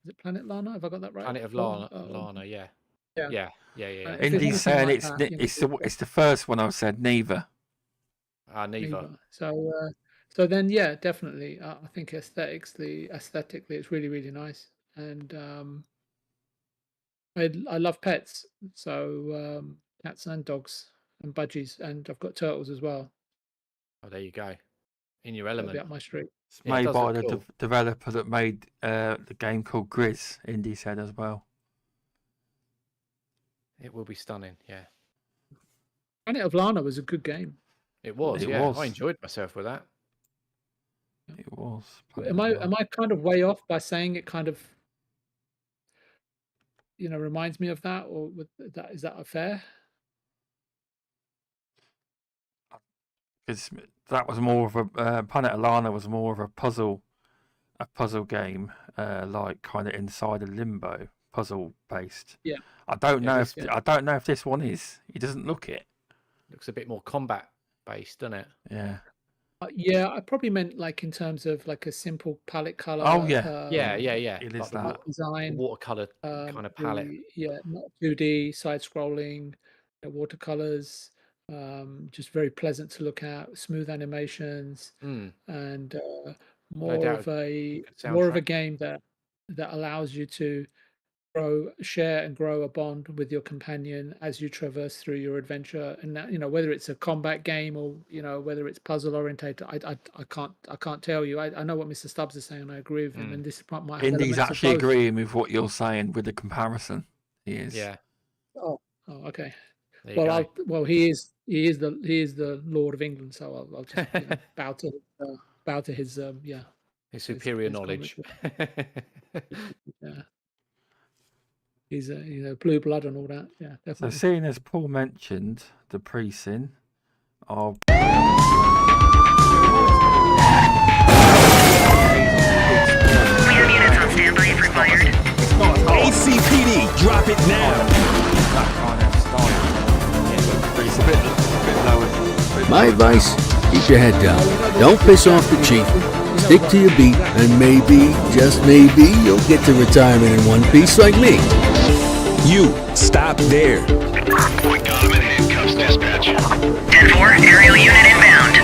is it Planet Lana? Have I got that right? Planet of Lana, yeah. Yeah. Indy's saying it's the first one I've said, Neva. Neva. So then, yeah, definitely. I think aesthetically, it's really, really nice, and I love pets, so cats and dogs and budgies, and I've got turtles as well. Oh, there you go. In your element. Up my street. It's made by the developer that made the game called Grizz. Indy said as well. It will be stunning, yeah. Planet of Lana was a good game. It was, yeah. I enjoyed myself with that. It was. Am I kind of way off by saying it kind of, reminds me of that, or is that fair? Because that was more of a Planet of Lana was more of a puzzle game, like kind of Inside a Limbo, puzzle based. Yeah. I don't know if this one is. It doesn't look it. Looks a bit more combat based, doesn't it? Yeah. Yeah, I probably meant like in terms of like a simple palette color. Oh yeah, yeah. It is that design, watercolor kind of palette. Not 2D, side scrolling, watercolors. Just very pleasant to look at, smooth animations, and more of a game that allows you to share and grow a bond with your companion as you traverse through your adventure. And that, whether it's a combat game or whether it's puzzle orientated, I can't tell you. I know what Mr. Stubbs is saying. I agree with him, and this might have Indy's actually agreeing with what you're saying with the comparison. He is. Yeah. Oh, okay. Well, he is the Lord of England, so I'll just bow to his his superior knowledge. Yeah. He's blue blood and all that. Yeah, definitely. So seeing as Paul mentioned the Precinct, I'll Rear units on standby if required. ACPD, drop it now. That kind of style. But it's a bit lower. My advice, keep your head down. Don't piss off the chief. Stick to your beat, and maybe, just maybe, you'll get to retirement in one piece like me. You, stop there. We got him in handcuffs, dispatch. 10-4, aerial unit inbound.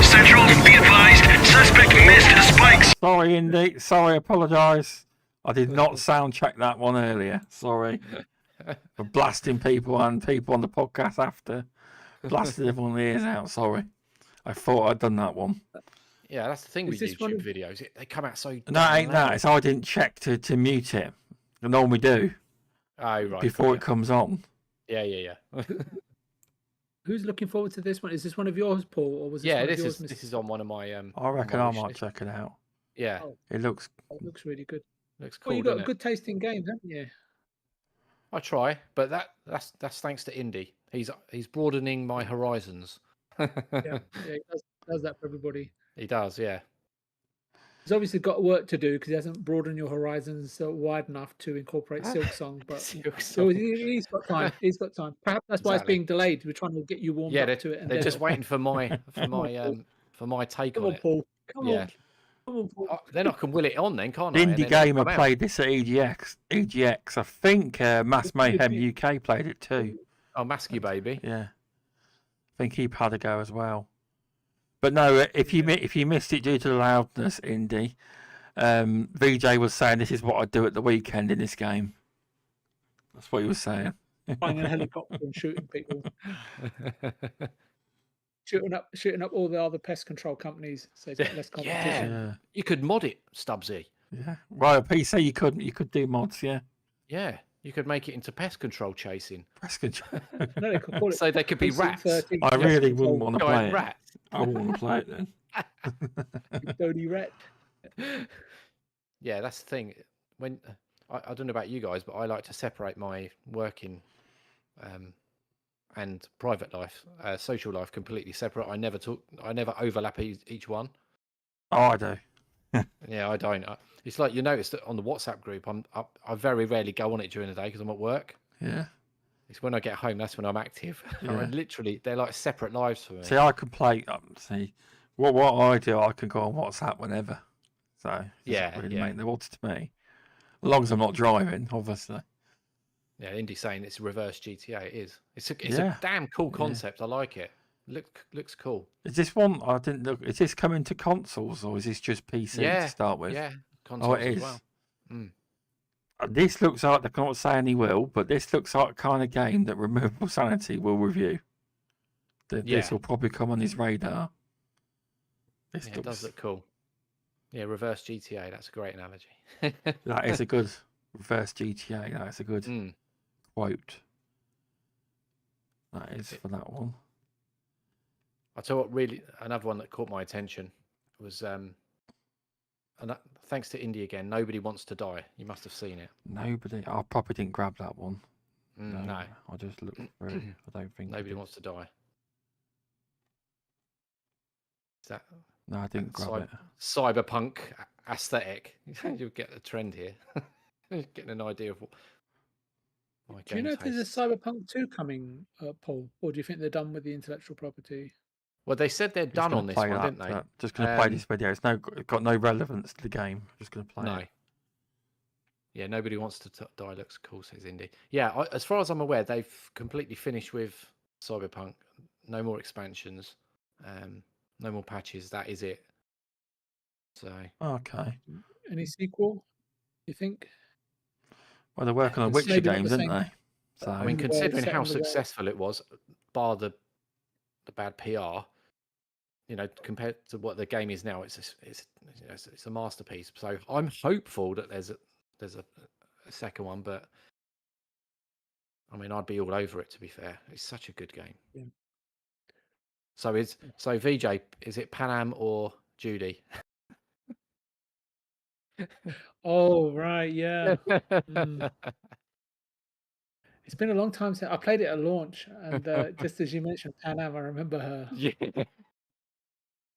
Central, be advised, suspect missed the spikes. Sorry, Indy. Sorry, apologise. I did not sound check that one earlier. Sorry. For blasting people and people on the podcast after. Blasted everyone's ears out. Sorry. I thought I'd done that one. Yeah, that's the thing with Is this one YouTube of- videos. They come out so... No, it ain't that. It's I didn't check to mute it. I normally do Oh, right. before it comes on. Yeah. Who's looking forward to this one? Is this one of yours, Paul, or was this Yeah, one of this yours? is on one of my... I reckon my I wish might list. check it out. Yeah, Oh, It looks. it looks really good. looks cool, Well, you got doesn't a it? good taste in games, haven't you? I try, but that's thanks to Indy. He's broadening my horizons. Yeah, yeah, he does that for everybody. He does, yeah. He's obviously got work to do because he hasn't broadened your horizons wide enough to incorporate Silk Song. But Silk so Song. he's got time. He's got time. Perhaps that's why it's Exactly. being delayed. We're trying to get you warmed Yeah, up to it. And they're then just waiting for my Paul. for my take Come on on, it. Paul. Come Yeah. on. Come on, Paul. Then I can will it on, then can't The I? And Indie then it'll Gamer come out. played this at EGX. EGX. I think Mass Mayhem UK played it too. Oh, Masky baby. Yeah. I think he had a go as well. But no, if you missed it due to the loudness, Indy, VJ was saying this is what I do at the weekend in this game. That's what he was saying. Flying in a helicopter and shooting people, shooting up all the other pest control companies, so it's got less competition. Yeah. You could mod it, Stubsy. Yeah. Right, PC you could do mods, yeah. Yeah, you could make it into pest control chasing. Press control. No, they could call it So they could be Precinct rats. 13 I pest really control. wouldn't want to Giant play it. rats. I wouldn't want to play it then. Dirty rat. Yeah, that's the thing. When I don't know about you guys, but I like to separate my working and private life, social life completely separate. I never overlap each one. Oh, I do. Yeah, I don't. It's like you notice that on the WhatsApp group, I very rarely go on it during the day because I'm at work. Yeah. It's when I get home that's when I'm active. Yeah. Literally, they're like separate lives for me. See, I could play. See, what I do, I can go on WhatsApp whenever. So it Yeah, doesn't really yeah. make the odds to me, as long as I'm not driving, obviously. Yeah, Indy's saying it's reverse GTA. It is. It's Yeah. a damn cool concept. I like it. Looks cool. Is this one? I didn't look. Is this coming to consoles or is this just PC Yeah, to start with? Yeah, Oh, consoles it is. as well. Mm. This looks like, I can't say any will, but this looks like a kind of game that Removable Sanity will review. This Yeah. will probably come on his radar. This Yeah, it does looks, look cool. Yeah, reverse GTA. That's a great analogy. that is a good reverse GTA. That is a good Mm. quote. That is for that one. I tell you what, really, another one that caught my attention was, thanks to Indy again, Nobody Wants to Die. You must have seen it. Nobody. I probably didn't grab that one. No, I just looked through. I don't think. I Nobody did. Wants to Die. Is that No, I didn't grab it. cyberpunk aesthetic? You'll get the trend here. Getting an idea of what. My Do you game know if there's a taste. Cyberpunk 2 coming, Paul? Or do you think they're done with the intellectual property? Well, they said they're Just done gonna on this play one, that, didn't they? Just going to play Um, this video. It's got no relevance to the game. Just going to play No. it. Yeah, Nobody Wants to Die looks cool, says Indy. Yeah, as far as I'm aware, they've completely finished with Cyberpunk. No more expansions. No more patches. That is it. So Okay. Any sequel, you think? Well, they're working on It's Witcher maybe not games, the aren't same- they? So I mean, Well, considering set how in the world. successful it was, bar the bad PR, compared to what the game is now, it's a masterpiece. So I'm hopeful that there's a second one, but I mean, I'd be all over it. To be fair, it's such a good game. Yeah. So VJ, is it Panam or Judy? Oh, right, yeah. Mm. It's been a long time since I played it at launch, and just as you mentioned Pan Am, I remember her. Yeah.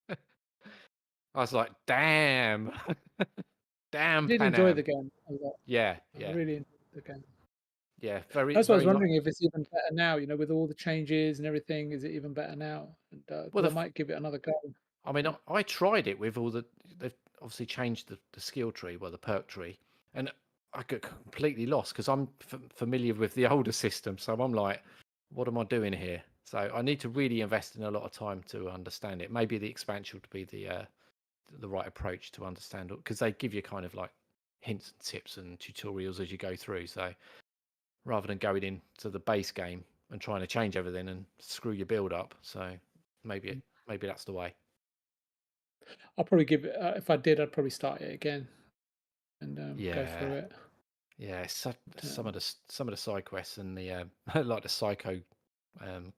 I was like, damn, I damn. did Panam. enjoy the game a lot. Yeah, I yeah. really enjoyed the game. yeah, very. That's what I was very wondering if it's even better now. With all the changes and everything, is it even better now? And 'cause I might give it another go. I mean, I tried it with all the. They've obviously changed the skill tree, well, the perk tree, and I got completely lost because I'm familiar with the older system. So I'm like, what am I doing here? So I need to really invest in a lot of time to understand it. Maybe the expansion would be the right approach to understand it, because they give you kind of like hints and tips and tutorials as you go through. So rather than going into the base game and trying to change everything and screw your build up, so maybe that's the way. I'll probably give it. If I did, I'd probably start it again and go through it. Yeah, some of the side quests and the like the psycho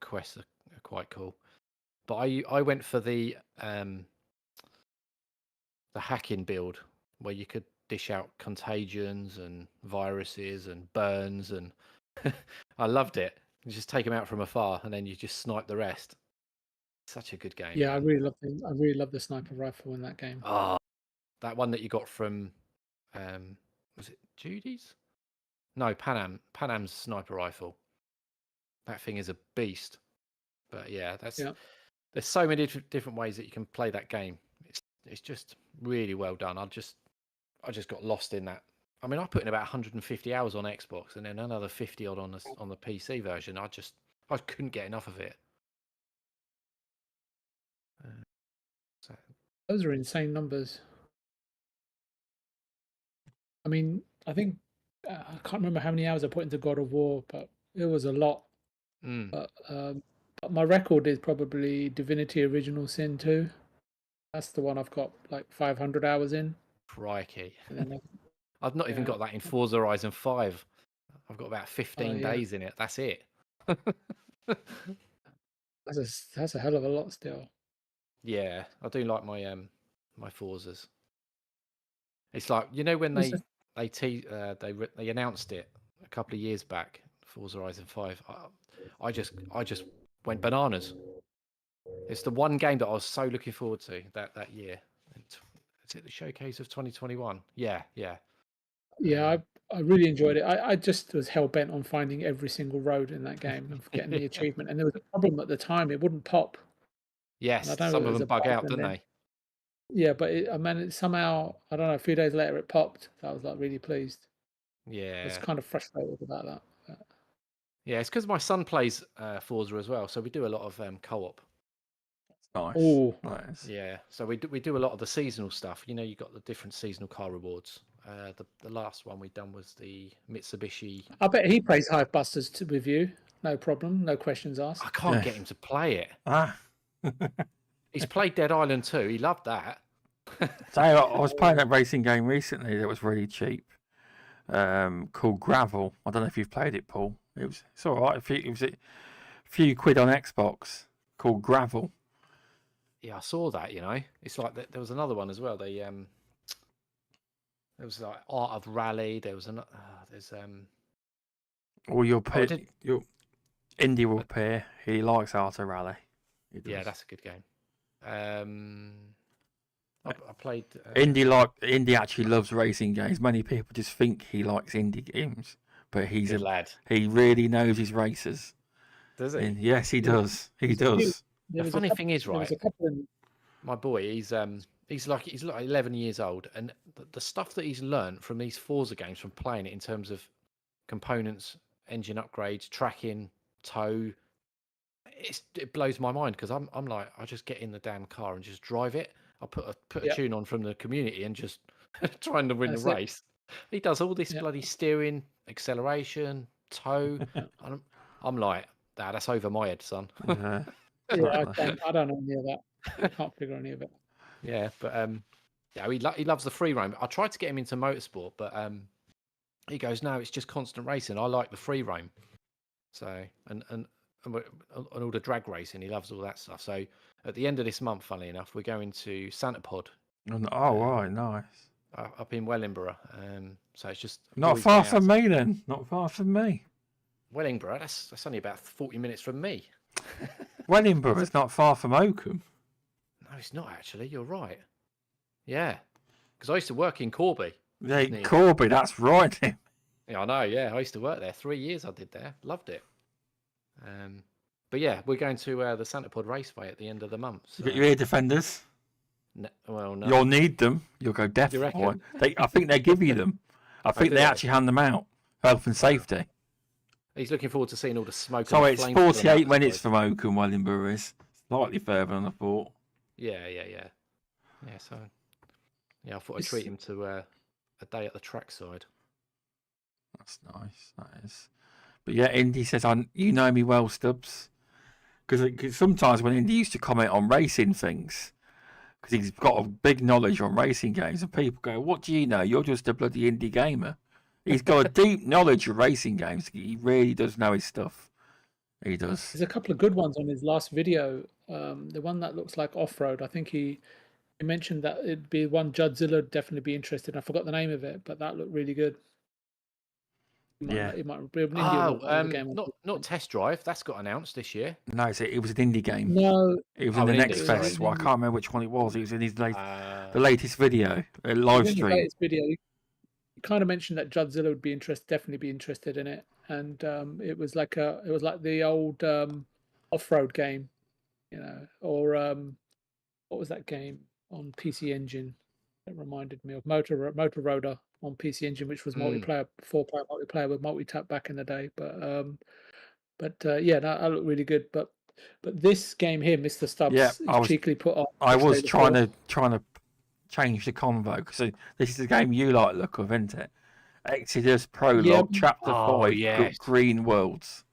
quests are quite cool. But I went for the hacking build where you could dish out contagions and viruses and burns, and I loved it. You just take them out from afar and then you just snipe the rest. Such a good game. Yeah, I really love the sniper rifle in that game. Oh, that one that you got from was it Judy's? No, Panam's sniper rifle. That thing is a beast. But yeah, there's so many different ways that you can play that game. It's just really well done. I just got lost in that. I mean, I put in about 150 hours on Xbox and then another 50 odd on the PC version. I couldn't get enough of it. Those are insane numbers. I mean, I think I can't remember how many hours I put into God of War, but it was a lot. But my record is probably Divinity Original Sin 2. That's the one I've got like 500 hours in. Crikey. Then I've not even got that in Forza Horizon 5. I've got about 15 days in it. That's it. That's a hell of a lot still. Yeah, I do like my my Forzas. It's like, when they announced it a couple of years back, Forza Horizon 5. I just went bananas. It's the one game that I was so looking forward to that year. Is it the showcase of 2021? Yeah. Yeah, I really enjoyed it. I just was hell bent on finding every single road in that game and getting the achievement. And there was a problem at the time; it wouldn't pop. Yes, some of them bug out, don't they? Yeah, but somehow, I don't know, a few days later it popped. So I was like really pleased. Yeah. I was kind of frustrated about that. But... Yeah, it's because my son plays Forza as well, so we do a lot of co-op. Nice. Oh, nice. Yeah, so we do a lot of the seasonal stuff. You got the different seasonal car rewards. The last one we done was the Mitsubishi. I bet he plays Hive Busters with you. No problem, no questions asked. I can't get him to play it. He's played Dead Island 2. He loved that. So I was playing that racing game recently that was really cheap, called Gravel. I don't know if you've played it, Paul. It's all right. It was a few quid on Xbox, called Gravel. Yeah, I saw that. It's like there was another one as well. There was like Art of Rally. There was Or your Indy will appear. He likes Art of Rally. Yeah, that's a good game. I played. Indy actually loves racing games. Many people just think he likes indie games, but he's good lad. He really knows his racers. Does he? Yes, he does. He does. The funny thing is, right? My boy, he's like 11 years old, and the stuff that he's learned from these Forza games, from playing it in terms of components, engine upgrades, tracking, tow. It blows my mind, because I'm like, I just get in the damn car and just drive it. I put a tune on from the community and just trying to win the race. He does all this bloody steering, acceleration, tow. I'm like, that's over my head, son. Yeah, I don't know any of that. I can't figure any of it. Yeah, but he loves the free roam. I tried to get him into motorsport, but he goes, no, it's just constant racing. I like the free roam. So and all the drag racing, he loves all that stuff. So at the end of this month, funnily enough, we're going to Santa Pod. Oh, right, nice. Up in Wellingborough. So it's just not far from me then. Not far from me. Wellingborough, that's only about 40 minutes from me. Wellingborough is not far from Oakham. No, it's not actually. You're right. Yeah, because I used to work in Corby. Yeah, Corby, that's right. Yeah, I know. Yeah, I used to work there. 3 years I did there. Loved it. But yeah, we're going to the Santa Pod Raceway at the end of the month. You So... got your ear defenders. Well, no. You'll need them. You'll go deaf Do you for reckon? it. I think they give you them. I think do they they? actually hand them out. Health and safety. He's looking forward to seeing all the smoke. So and it's flames coming out 48 the minutes side. from Oakham, Wellingborough is. Slightly further than I thought. Yeah. So yeah, I thought I'd treat him to a day at the trackside. That's nice. That is. But yeah, Indy says, "You know me well, Stubbs," because sometimes when Indy used to comment on racing things, because he's got a big knowledge on racing games, and people go, "What do you know? You're just a bloody indie gamer." He's got a deep knowledge of racing games. He really does know his stuff. He does. There's a couple of good ones on his last video. The one that looks like off-road. I think he mentioned that it'd be one Judzilla would definitely be interested in. I forgot the name of it, but that looked really good. It might be an indie game. Not Test Drive. That's got announced this year. No, it was an indie game. No, it was in the an next indie, fest. sorry. Well, I can't remember which one it was. It was in his the latest video, live stream. Latest video. He kind of mentioned that Judzilla would be definitely be interested in it, and it was like the old off-road game, or what was that game on PC Engine? It reminded me of Motor Roader on PC Engine, which was multiplayer, 4-player multiplayer with multi-tap back in the day. But yeah, that looked really good. But this game here, Mr. Stubbs, cheekily put on. I was trying to change the convo because this is the game you like the look of, isn't it? Exodus Prologue Chapter 5, Green Worlds.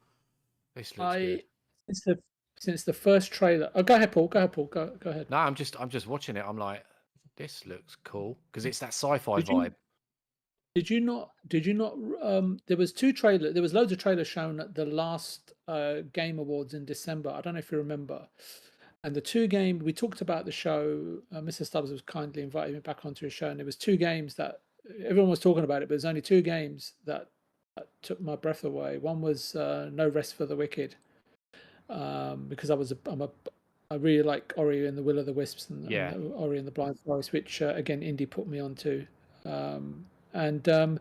This looks good. Since the first trailer. Oh, go ahead, Paul. Go ahead. No, I'm just watching it. I'm like, this looks cool because it's that sci-fi vibe. Did you not? There was two trailers. There was loads of trailers shown at the last Game Awards in December. I don't know if you remember. And the two games we talked about the show. Mr. Stubbs was kindly inviting me back onto his show, and there was two games that everyone was talking about it, but there's only two games that took my breath away. One was No Rest for the Wicked, because I really like Ori and the Will of the Wisps and Ori and the Blind Forest, which again Indy put me onto, and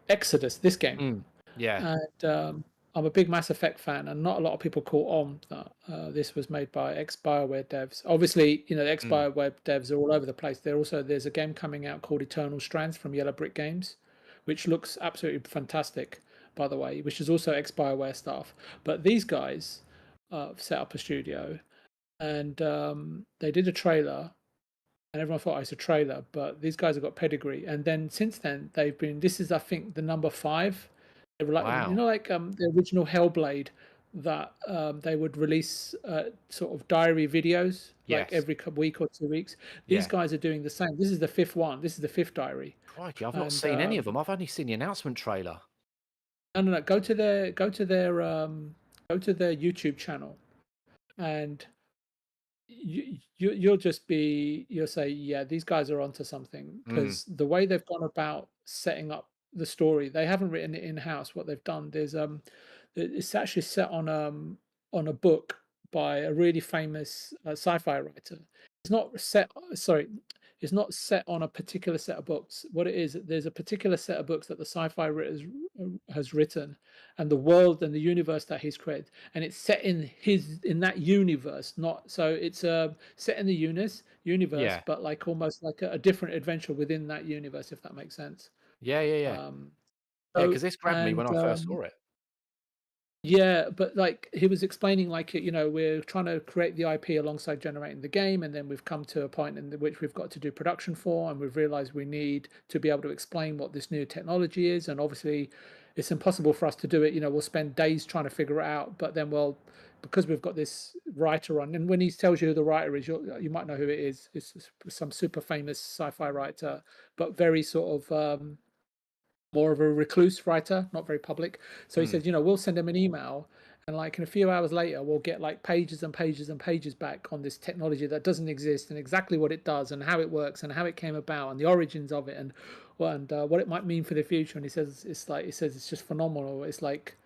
Exodus, this game. And I'm a big Mass Effect fan, and not a lot of people caught on that this was made by ex-BioWare devs. Obviously, the ex-BioWare devs are all over the place. There's a game coming out called Eternal Strands from Yellow Brick Games, which looks absolutely fantastic, by the way, which is also ex-BioWare stuff. But these guys set up a studio, and they did a trailer, and everyone thought it's a trailer, but these guys have got pedigree. And then since then, this is, I think, the number 5. They were like, like the original Hellblade, that they would release sort of diary videos like every week or 2 weeks. These guys are doing the same. This is the 5th one. This is the 5th diary. Crikey, I've not seen any of them. I've only seen the announcement trailer. No. Go to their YouTube channel, and you'll say, yeah, these guys are onto something, because the way they've gone about setting up the story, they haven't written it in-house. What they've done, it's actually set on a book by a really famous sci-fi writer. It's not set on a particular set of books. What it is, there's a particular set of books that the sci-fi writer has written, and the world and the universe that he's created, and it's set in that universe. It's set in the universe, but like almost like a different adventure within that universe, if that makes sense. Yeah. Because this grabbed me when I first saw it. Yeah, but like he was explaining, like, we're trying to create the IP alongside generating the game, and then we've come to a point in which we've got to do production for, and we've realized we need to be able to explain what this new technology is, and obviously it's impossible for us to do it. We'll spend days trying to figure it out, but then because we've got this writer on, and when he tells you who the writer is, you might know who it is. It's some super famous sci-fi writer, but very sort of more of a recluse writer, not very public. So he says, we'll send him an email, and like in a few hours later, we'll get like pages and pages and pages back on this technology that doesn't exist, and exactly what it does, and how it works, and how it came about, and the origins of it, and what it might mean for the future. And he says it's just phenomenal. It's like,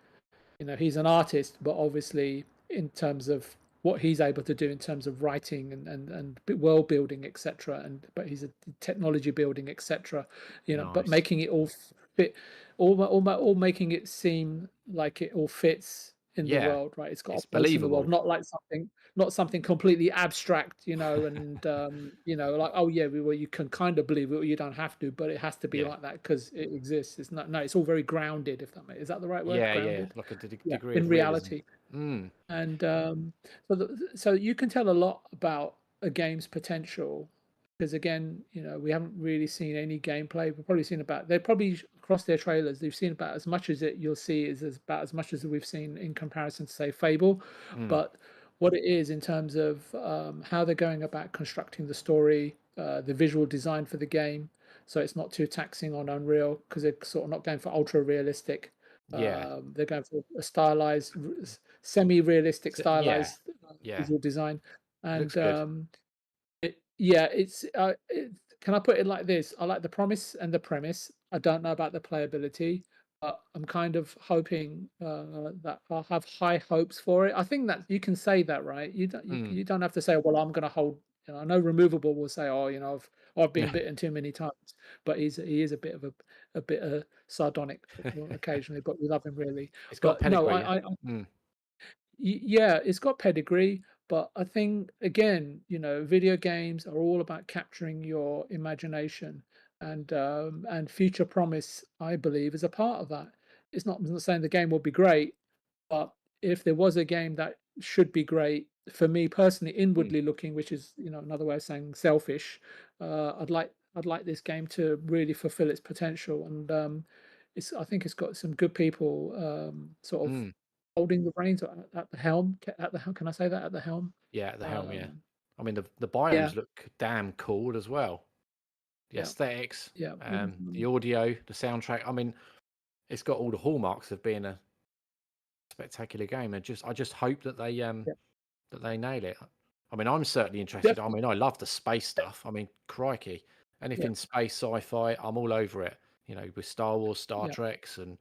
he's an artist, but obviously in terms of what he's able to do in terms of writing and world building, etc. But he's a technology building, etc. Nice. But making it all fit all making it seem like it all fits in the Yeah, world, right? It's got it's a place in the world, believable. not something completely abstract, and like, oh yeah, well, you can kind of believe it, or you don't have to, but it has to be Yeah, like that because it exists. It's not. No, it's all very grounded. If that is that the right word? yeah, Grounded. like a Yeah, degree in of realism. reality. Mm. And so you can tell a lot about a game's potential because again, we haven't really seen any gameplay. We've probably seen they've probably across their trailers, they've seen about as much as you'll see is about as much as we've seen in comparison to say Fable. But what it is in terms of how they're going about constructing the story, the visual design for the game, so it's not too taxing on Unreal because they're sort of not going for ultra realistic. Yeah, They're going for a stylized, semi-realistic, yeah, stylized yeah. visual design, It looks and good. can I put it like this? I like the promise and the premise. I don't know about the playability, but I'm kind of hoping that I'll have high hopes for it. I think that you can say that, right? You don't have to say, well, I'm going to hold. I know Removable will say, oh, I've been bitten too many times, but he is a bit of a bit sardonic occasionally, but we love him really. It's got But no, pedigree. Yeah. yeah, it's got pedigree, but I think again, video games are all about capturing your imagination, and Future Promise, I believe, is a part of that. I'm not saying the game will be great, but if there was a game that should be great for me personally, inwardly looking, which is another way of saying selfish, I'd like this game to really fulfill its potential, and I think it's got some good people sort of holding the reins at the helm. Can I say that, at the helm? Yeah, at the helm. Yeah, Um, I mean the yeah, biomes look damn cool as well. The yeah, aesthetics, yeah, the audio, the soundtrack. I mean, it's got all the hallmarks of being a spectacular game. And I just hope that they nail it. I mean, I'm certainly interested. I definitely. mean, I love the space stuff. I mean, crikey, Yeah, anything space sci-fi, I'm all over it. With Star Wars, Star yeah, Treks, and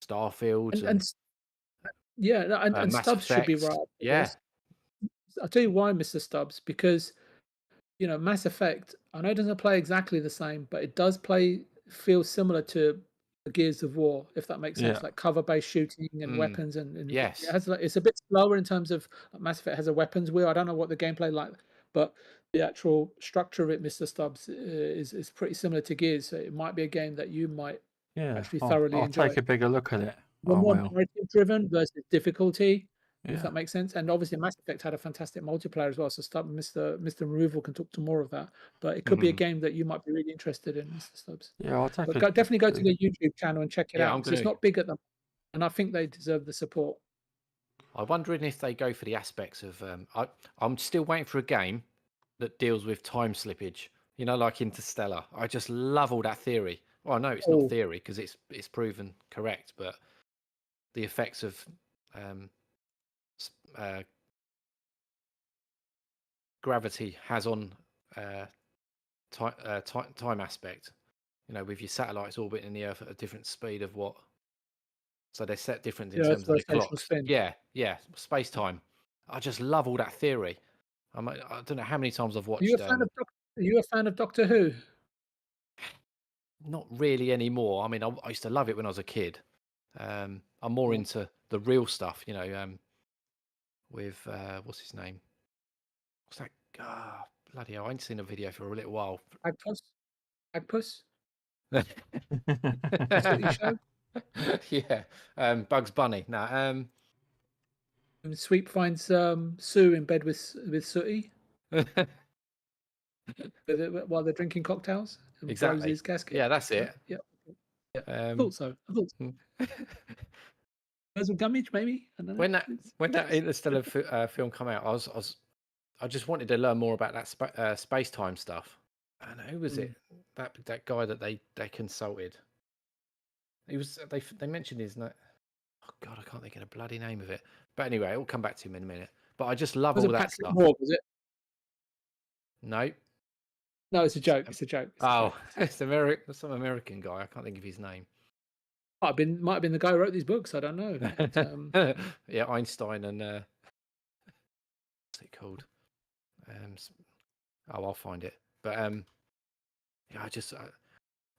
Starfields, and and yeah, and Mass Stubbs should be Effects. right up for Yeah. this. I'll tell you why, Mr. Stubbs, because Mass Effect, I know it doesn't play exactly the same, but it does feel similar to the Gears of War, if that makes Yeah. sense, like cover-based shooting and Mm. weapons, and it Yes. has it's a bit slower in terms of Mass Effect has a weapons wheel. I don't know what the gameplay like, but the actual structure of it, Mr. Stubbs, is pretty similar to Gears. So it might be a game that you might Yeah. actually I'll thoroughly enjoy. take a bigger look at it. The I more will. narrative-driven versus difficulty, if Yeah. that makes sense. And obviously, Mass Effect had a fantastic multiplayer as well. So, Mr. Removal can talk to more of that. But it could be a game that you might be really interested in, Mr. Stubbs. Yeah, I'll take But a definitely go to the YouTube channel and check it Yeah, out I'm because it's gonna. not big at them, and I think they deserve the support. I'm wondering if they go for the aspects of. I'm still waiting for a game that deals with time slippage. Like Interstellar. I just love all that theory. Well, no, it's not Oh, theory because it's proven correct, but the effects of s- uh, gravity has on time aspect. With your satellites orbiting in the Earth at a different speed of what. So they're set different in yeah, it's terms of the rotational clocks. spin. Yeah, space time. I just love all that theory. I don't know how many times I've Are you a watched. fan of Are you a fan of Doctor Who? Not really anymore. I mean, I used to love it when I was a kid. I'm more into the real stuff. With what's his name? What's that? Bloody hell! I ain't seen a video for a little while. Agpuss? Sooty Show? Yeah, Bugs Bunny. No, And Sweep finds Sue in bed with Sooty while they're drinking cocktails and blows exactly. his gasket. Yeah, that's it. Yeah. I Um, thought so. Birds with Gummidge, maybe. I don't know. when that Interstellar film come out, I just wanted to learn more about that space time stuff. And who was it? That guy that they consulted. He was they mentioned his name. Oh God, I can't think of the bloody name of it. But anyway, I'll come back to him in a minute. But I just love Was all it that Patrick stuff. Moore, was it? No. No, it's a joke. It's a joke. It's some American guy. I can't think of his name. Might have been the guy who wrote these books. I don't know. But, yeah, Einstein and what's it called? I'll find it. But yeah,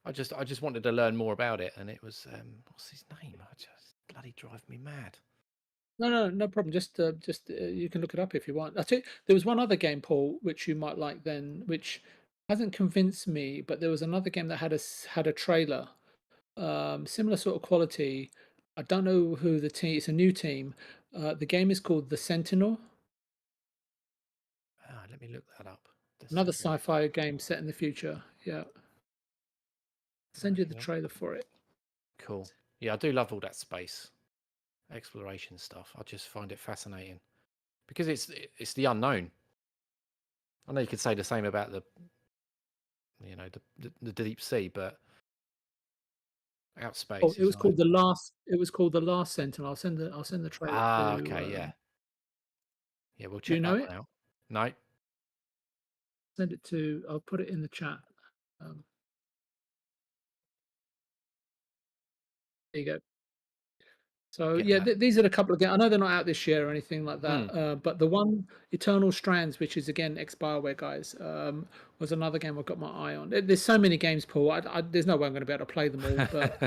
I just wanted to learn more about it, and it was what's his name? I just bloody drive me mad. No problem. Just you can look it up if you want. I tell you, there was one other game, Paul, which you might like then, which hasn't convinced me, but there was another game that had a trailer, similar sort of quality. I don't know who the team. It's a new team. The game is called The Sentinel. Let me look that up. Another sci-fi game set in the future. Yeah. I'll send you the Yeah. trailer for it. Cool. Yeah, I do love all that space exploration stuff. I just find it fascinating because it's the unknown. I know you could say the same about the deep sea, but outspace. Oh, it was called the Last Sentinel. I'll send the trailer. Okay, yeah. Yeah, we'll Do you check know that it? one out. No. Send it to. I'll put it in the chat. There you go. So Get yeah, that. these are a couple of games. I know they're not out this year or anything like that. But the one Eternal Strands, which is again ex-Bioware guys, was another game I've got my eye on. There's so many games, Paul. There's no way I'm going to be able to play them all. But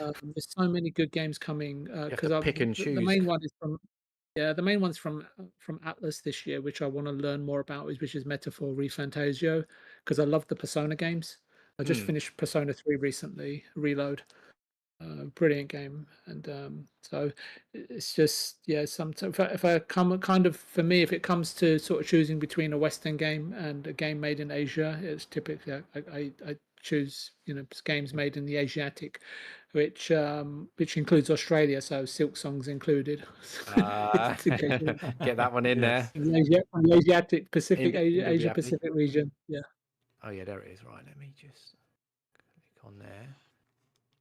there's so many good games coming. Because pick and choose. The main one is the main one's from Atlas this year, which I want to learn more about, which is Metaphor Refantasio, because I love the Persona games. I just finished Persona 3 recently, Reload. Brilliant game, and so it's just sometimes if I come kind of for me, if it comes to sort of choosing between a Western game and a game made in Asia, it's typically I choose games made in the Asiatic, which includes Australia, so Silk Song's included. Get that one in there. From the Asiatic Pacific Asia Indo-Japanese. Pacific region. Yeah. Oh yeah, there it is. Right, let me just click on there.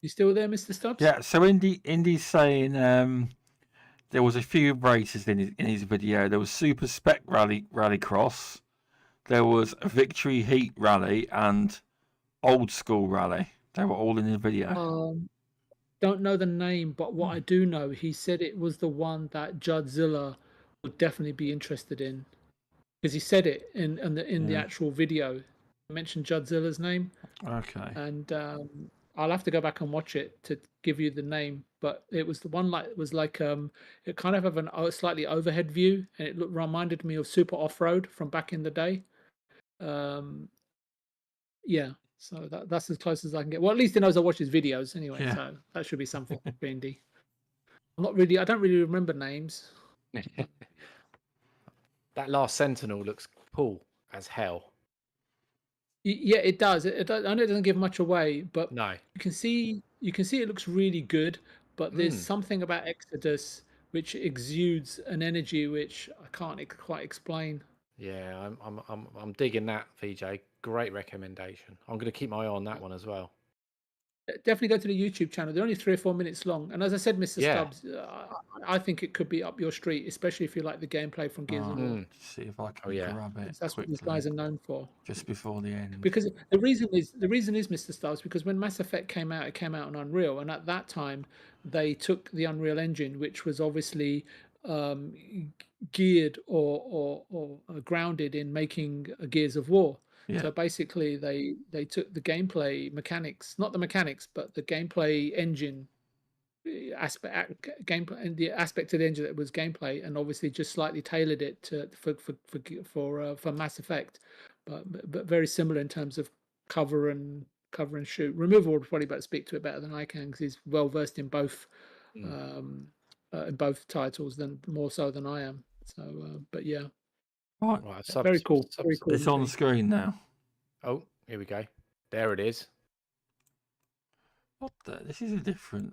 You still there, Mr. Stubbs? Yeah, so Indy's saying there was a few races in his video. There was Super Spec Rallycross, there was a Victory Heat Rally, and Old School Rally. They were all in the video. Don't know the name, but what I do know, he said it was the one that Judzilla would definitely be interested in, because he said it in the actual video. He mentioned Judzilla's name. Okay. And I'll have to go back and watch it to give you the name, but it was the one it kind of have a slightly overhead view, and it reminded me of Super Off-Road from back in the day. Yeah, so that's as close as I can get. Well, at least he knows I watch his videos anyway, so that should be something for Indy. I don't really remember names. That Last Sentinel looks cool as hell. Yeah, it does. I know it doesn't give much away, but no, you can see it looks really good. But there's something about Exodus which exudes an energy which I can't quite explain. Yeah, I'm digging that, VJ. Great recommendation. I'm going to keep my eye on that one as well. Definitely go to the YouTube channel. They're only 3 or 4 minutes long, and as I said, Mr. Stubbs, I think it could be up your street, especially if you like the gameplay from Gears of War. See if I can grab it. That's what these guys are known for. Just before the end. Because the reason is, Mr. Stubbs, because when Mass Effect came out, it came out on Unreal, and at that time they took the Unreal Engine, which was obviously geared or grounded in making Gears of War. Yeah. So basically, they took the gameplay mechanics, not the mechanics, but the gameplay engine aspect, gameplay, and the aspect of the engine that was gameplay, and obviously just slightly tailored it for Mass Effect, but very similar in terms of cover and shoot. Removal would probably better speak to it better than I can, because he's well versed in both titles, more so than I am. So, but yeah. Right. Very cool. Very cool. It's on the screen now. Oh, here we go. There it is. What the? This is a different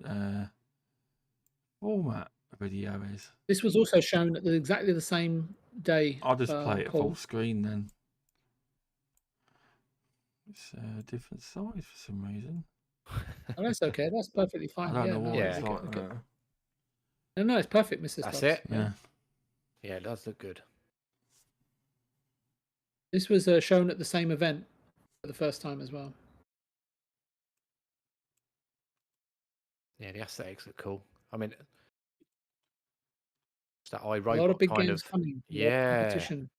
format. Video is. This was also shown at exactly the same day. I'll just play it full screen then. It's a different size for some reason. Oh, that's okay. That's perfectly fine. I don't know what it's like. Okay. No, it's perfect, Mr. That's Stubbs. it. Yeah, it does look good. This was shown at the same event for the first time as well. Yeah, the aesthetics look cool. I mean, it's that iRobot a lot of big kind games of coming. Competition.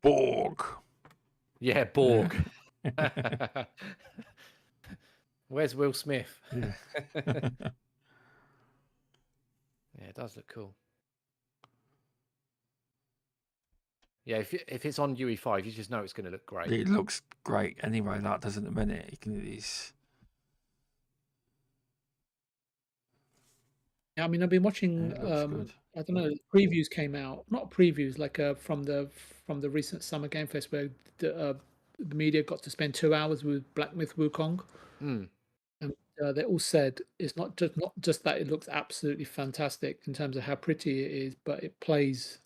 Borg. Yeah, Borg. Where's Will Smith? Yeah. Yeah, it does look cool. Yeah, if it's on UE5, you just know it's going to look great. It looks great anyway. That doesn't a minute. It's... Yeah, I mean, I've been watching. It looks good. I don't know. Previews came out, not previews, like from the recent Summer Game Fest, where the media got to spend 2 hours with Black Myth Wukong, Mm. and they all said it's not just that it looks absolutely fantastic in terms of how pretty it is, but it plays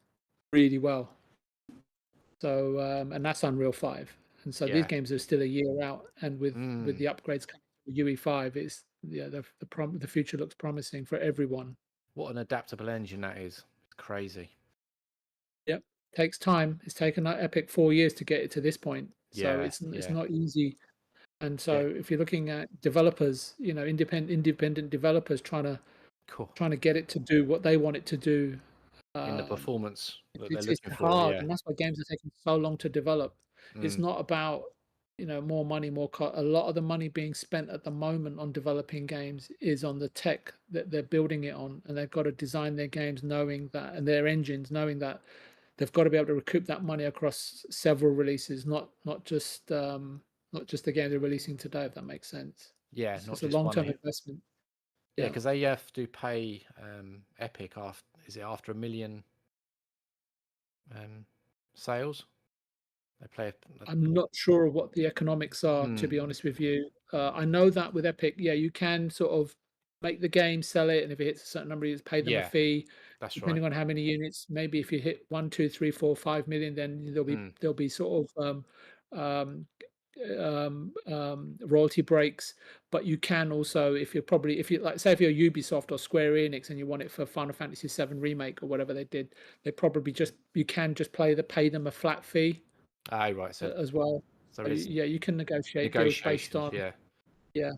really well. So and that's Unreal 5, and so Yeah. these games are still a year out, and with the upgrades coming to UE5, it's the future looks promising for everyone. What an adaptable engine that is. It's crazy. Yep, takes time. It's taken Epic 4 years to get it to this point, so Yeah, it's yeah. not easy. And so if you're looking at developers, independent developers trying to get it to do what they want it to do, In the performance that they're it's looking for, hard, yeah. and that's why games are taking so long to develop. It's not about more money, more cost. A lot of the money being spent at the moment on developing games is on the tech that they're building it on, and they've got to design their games knowing that, and their engines knowing that they've got to be able to recoup that money across several releases, not just the game they're releasing today, if that makes sense. Yeah, It's not a just long-term one. investment. Yeah, because they have to pay Epic after 1 million sales? They play. I'm not sure what the economics are, to be honest with you. I know that with Epic, you can sort of make the game, sell it, and if it hits a certain number, you pay them a fee. That's Depending right. on how many units. Maybe if you hit 1, 2, 3, 4, 5 million, then there'll be sort of royalty breaks. But you can also, if you're like, say if you're Ubisoft or Square Enix and you want it for Final Fantasy VII Remake or whatever they did, you can just pay them a flat fee. Right. So As well. So you can negotiate deals based on yeah.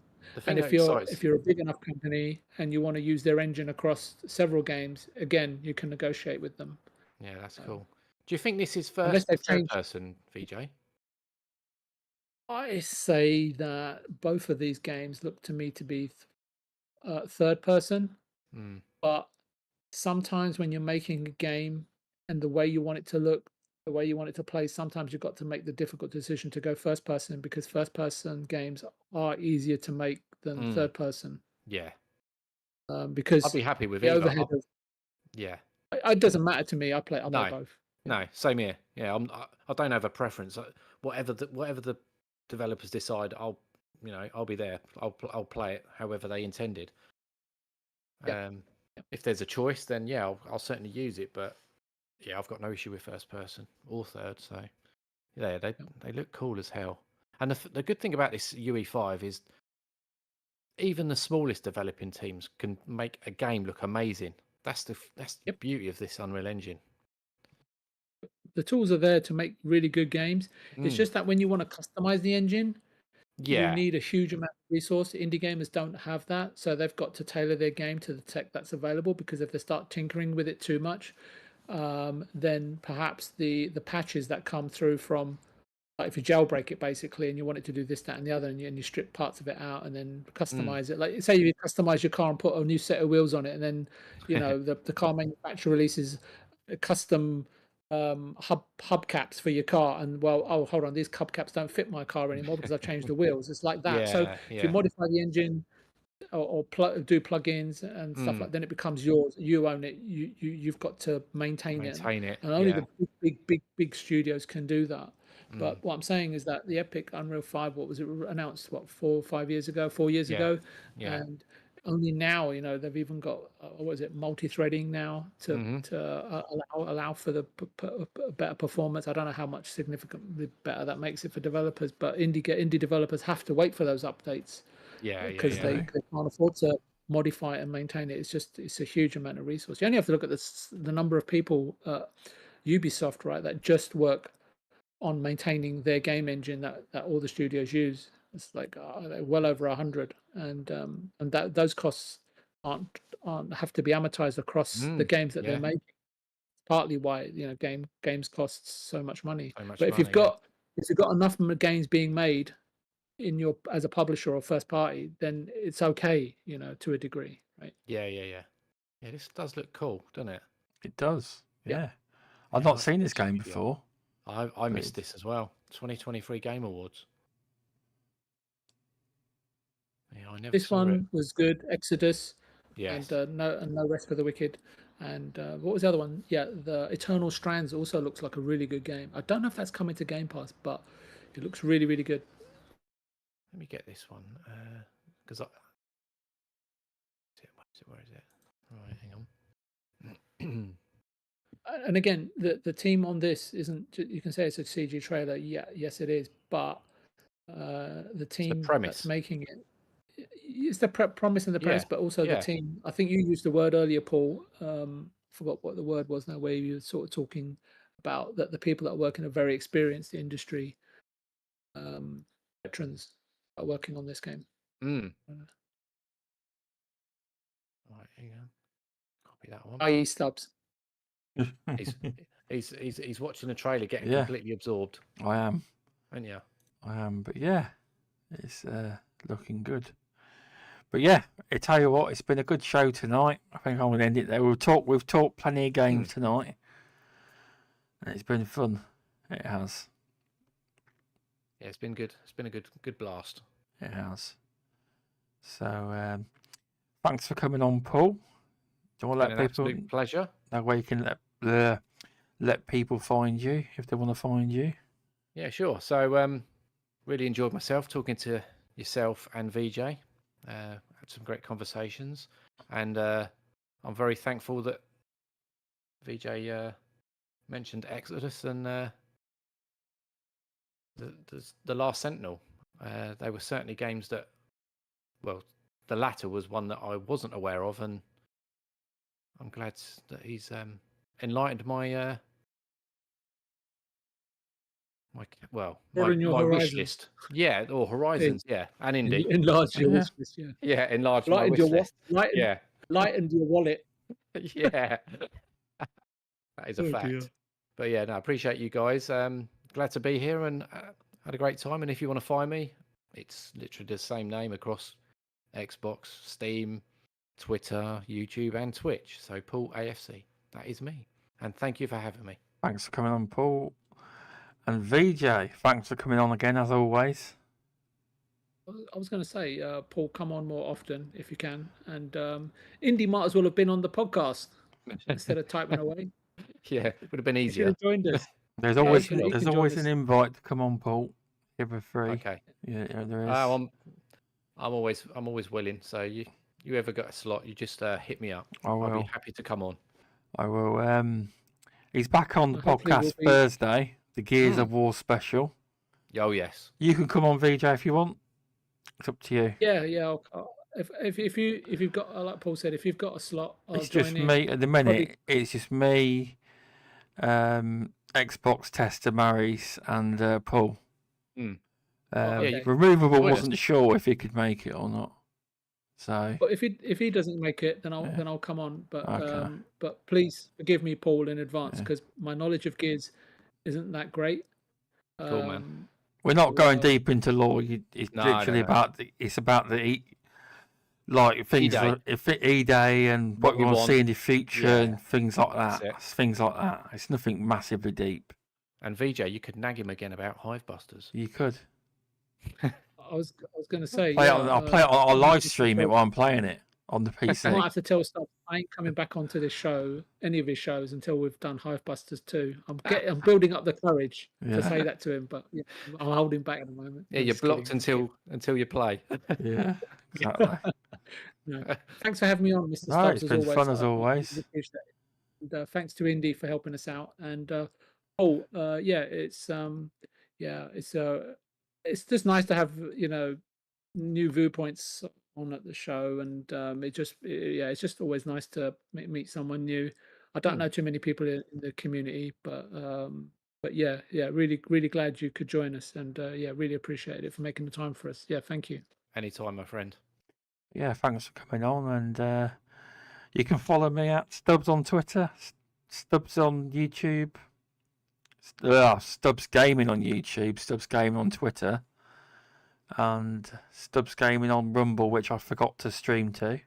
And if you're a big enough company and you want to use their engine across several games, again, you can negotiate with them. Yeah, that's cool. Do you think this is Unless first they've or third changed- person, VJ? I say that both of these games look to me to be third person, but sometimes when you're making a game and the way you want it to look, the way you want it to play, sometimes you've got to make the difficult decision to go first person, because first person games are easier to make than third person. Yeah. Because I'd be happy with the either. overhead of, yeah. It doesn't matter to me. I'll play both. No, same here. Yeah, I don't have a preference. Whatever the developers decide, I'll be there. I'll play it however they intended. If there's a choice, then I'll certainly use it. But yeah, I've got no issue with first person or third. So yeah, they look cool as hell. And the good thing about this UE5 is even the smallest developing teams can make a game look amazing. That's the beauty of this Unreal Engine. The tools are there to make really good games. It's just that when you want to customize the engine, you need a huge amount of resource. Indie gamers don't have that, so they've got to tailor their game to the tech that's available, because if they start tinkering with it too much, then perhaps the patches that come through from, like if you jailbreak it basically and you want it to do this, that and the other, and you strip parts of it out and then customize it, like say you customize your car and put a new set of wheels on it, and then the car manufacturer releases a custom hubcaps for your car, and hold on, these hubcaps don't fit my car anymore because I've changed the wheels. It's like that. If you modify the engine or do plugins and stuff like, then it becomes yours. You own it. You've got to maintain it. And only the big studios can do that. But what I'm saying is that the Epic Unreal 5, what was it announced? 4 years ago? And only now, they've even got multi-threading now to allow for the better performance. I don't know how much significantly better that makes it for developers, but indie developers have to wait for those updates. Because they can't afford to modify it and maintain it. It's a huge amount of resource. You only have to look at the number of people at Ubisoft, right, that just work on maintaining their game engine that all the studios use. It's like well over 100, and that those costs aren't have to be amortized across the games that they're making. Partly why games cost so much money. If you've got enough games being made, in your as a publisher or first party, then it's okay, to a degree, right? Yeah. This does look cool, doesn't it? It does. Yeah. Yeah. I've Yeah, not seen this game yeah. before. I missed this as well. 2023 Game Awards. Yeah, I never This saw it. one was good, Exodus, Yes. and no Rest for the Wicked. And what was the other one? Yeah, the Eternal Strands also looks like a really good game. I don't know if that's coming to Game Pass, but it looks really, really good. Let me get this one because where is it? Right, hang on. And again, the team on this isn't. You can say it's a CG trailer. Yeah, yes, it is. But the team premise. that's making it, it's the promise in the press, Yeah, but also yeah. the team. I think you used the word earlier, Paul. Forgot what the word was now. Where you were sort of talking about that the people that work in a very experienced industry, veterans, are working on this game. Right, here you go. Copy that one. I.e. Stubs. He's watching the trailer, getting Yeah. completely absorbed. I am. And yeah, I am. But yeah, it's looking good. But yeah, I tell you what, it's been a good show tonight. I think I'm gonna end it there. We've talked plenty of games tonight. And it's been fun. It has. yeah, it's been good. It's been a good blast. It has. So thanks for coming on, Paul. Do you want to Been let an people absolute pleasure. that way you can let people find you if they want to find you? Yeah, sure. So really enjoyed myself talking to yourself and VJ. Had some great conversations, and I'm very thankful that VJ mentioned Exodus and the Last Sentinel. They were certainly games that, well, the latter was one that I wasn't aware of, and I'm glad that he's enlightened my Broaden your my wish horizons. list. Yeah, or horizons. Yeah, and indie. Enlarge your Yeah. wish list. Yeah. Yeah, enlarge my Lightened wish your list. lightened, lightened your wallet. Yeah, that is a Oh, fact. dear. But yeah, no, I appreciate you guys. Glad to be here and had a great time. And if you want to find me, it's literally the same name across Xbox, Steam, Twitter, YouTube, and Twitch. So Paul AFC, that is me. And thank you for having me. Thanks for coming on, Paul. And VJ, thanks for coming on again as always. I was going to say, Paul, come on more often if you can. And Indy might as well have been on the podcast instead of typing away. Yeah, it would have been He should easier. have joined us. There's Yeah, always you can there's join always us. an invite to come on, Paul. Give her free. Okay. Yeah, there is. I'm always willing. So you ever got a slot, you just hit me up. I I'll will. be happy to come on. I will. He's back on the Hopefully podcast we'll be- Thursday, the Gears of War special. Oh yes. You can come on, VJ, if you want. It's up to you. Yeah. If you've got, like Paul said, if you've got a slot, I'll It's join just in. me at the minute. Probably- It's just me, Xbox tester Maris, and Paul. Hmm. Okay. Removable Join us. wasn't sure if he could make it or not. So But if he doesn't make it, then I'll come on. But Okay. but please forgive me, Paul, in advance because my knowledge of Gears isn't that great. Cool, man. we're not going Well- deep into lore. It's No, literally no. about it's about the like things E-Day. like E-Day and what What we we want to want. see in the future Yeah. and things like That's that. it. Things like that. It's nothing massively deep. And VJ, you could nag him again about Hivebusters. You could I was going to say, play it. yeah, I'll play it. I'll I might live stream it have to while I'm playing it on the I might PC. have to tell stuff. I ain't coming back onto this show, any of his shows, until we've done Hivebusters 2. I'm building up the courage Yeah. to say that to him, but yeah, I'm holding back at the moment. Yeah, I'm you're just kidding, blocked I'm just kidding. until you play. Yeah, exactly. No. Thanks for having me on, Mr. No, Stubbs. it's been fun as I really always. appreciate it. And thanks to Indy for helping us out. And Paul, it's just nice to have new viewpoints on at the show, and it's just always nice to meet someone new. I don't know too many people in the community, but yeah, really glad you could join us, and really appreciate it for making the time for us. Yeah, thank you. Anytime, my friend. Yeah, thanks for coming on, and you can follow me at Stubz on Twitter, Stubz on YouTube, Stubz Gaming on YouTube, Stubz Gaming on Twitter, and Stubz Gaming on Rumble, which I forgot to stream to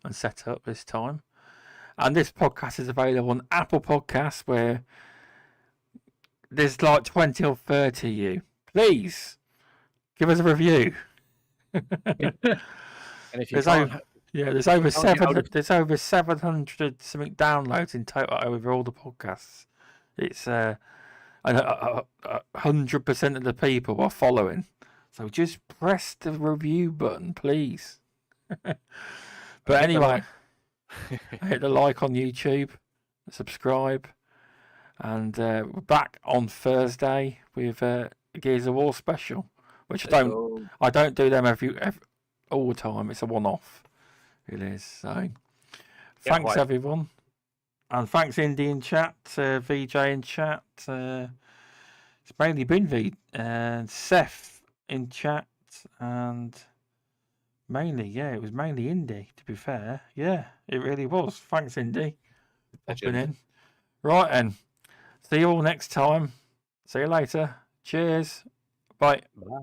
and set up this time. And this podcast is available on Apple Podcasts, where there's like 20 or 30 of you. Please give us a review. And if you there's over 700 something downloads in total over all the podcasts. It's 100% of the people are following. So just press the review button, please. But anyway, hit the like on YouTube, subscribe, and we're back on Thursday with Gears of War special, which I don't do them every all the time. It's a one-off. It is. So thanks everyone, and thanks Indy in chat, VJ in chat. It's mainly been and Seth in chat, and mainly it was mainly Indy. To be fair, it really was. Thanks Indy. Popping in. Right then. See you all next time. See you later. Cheers. Bye. Bye.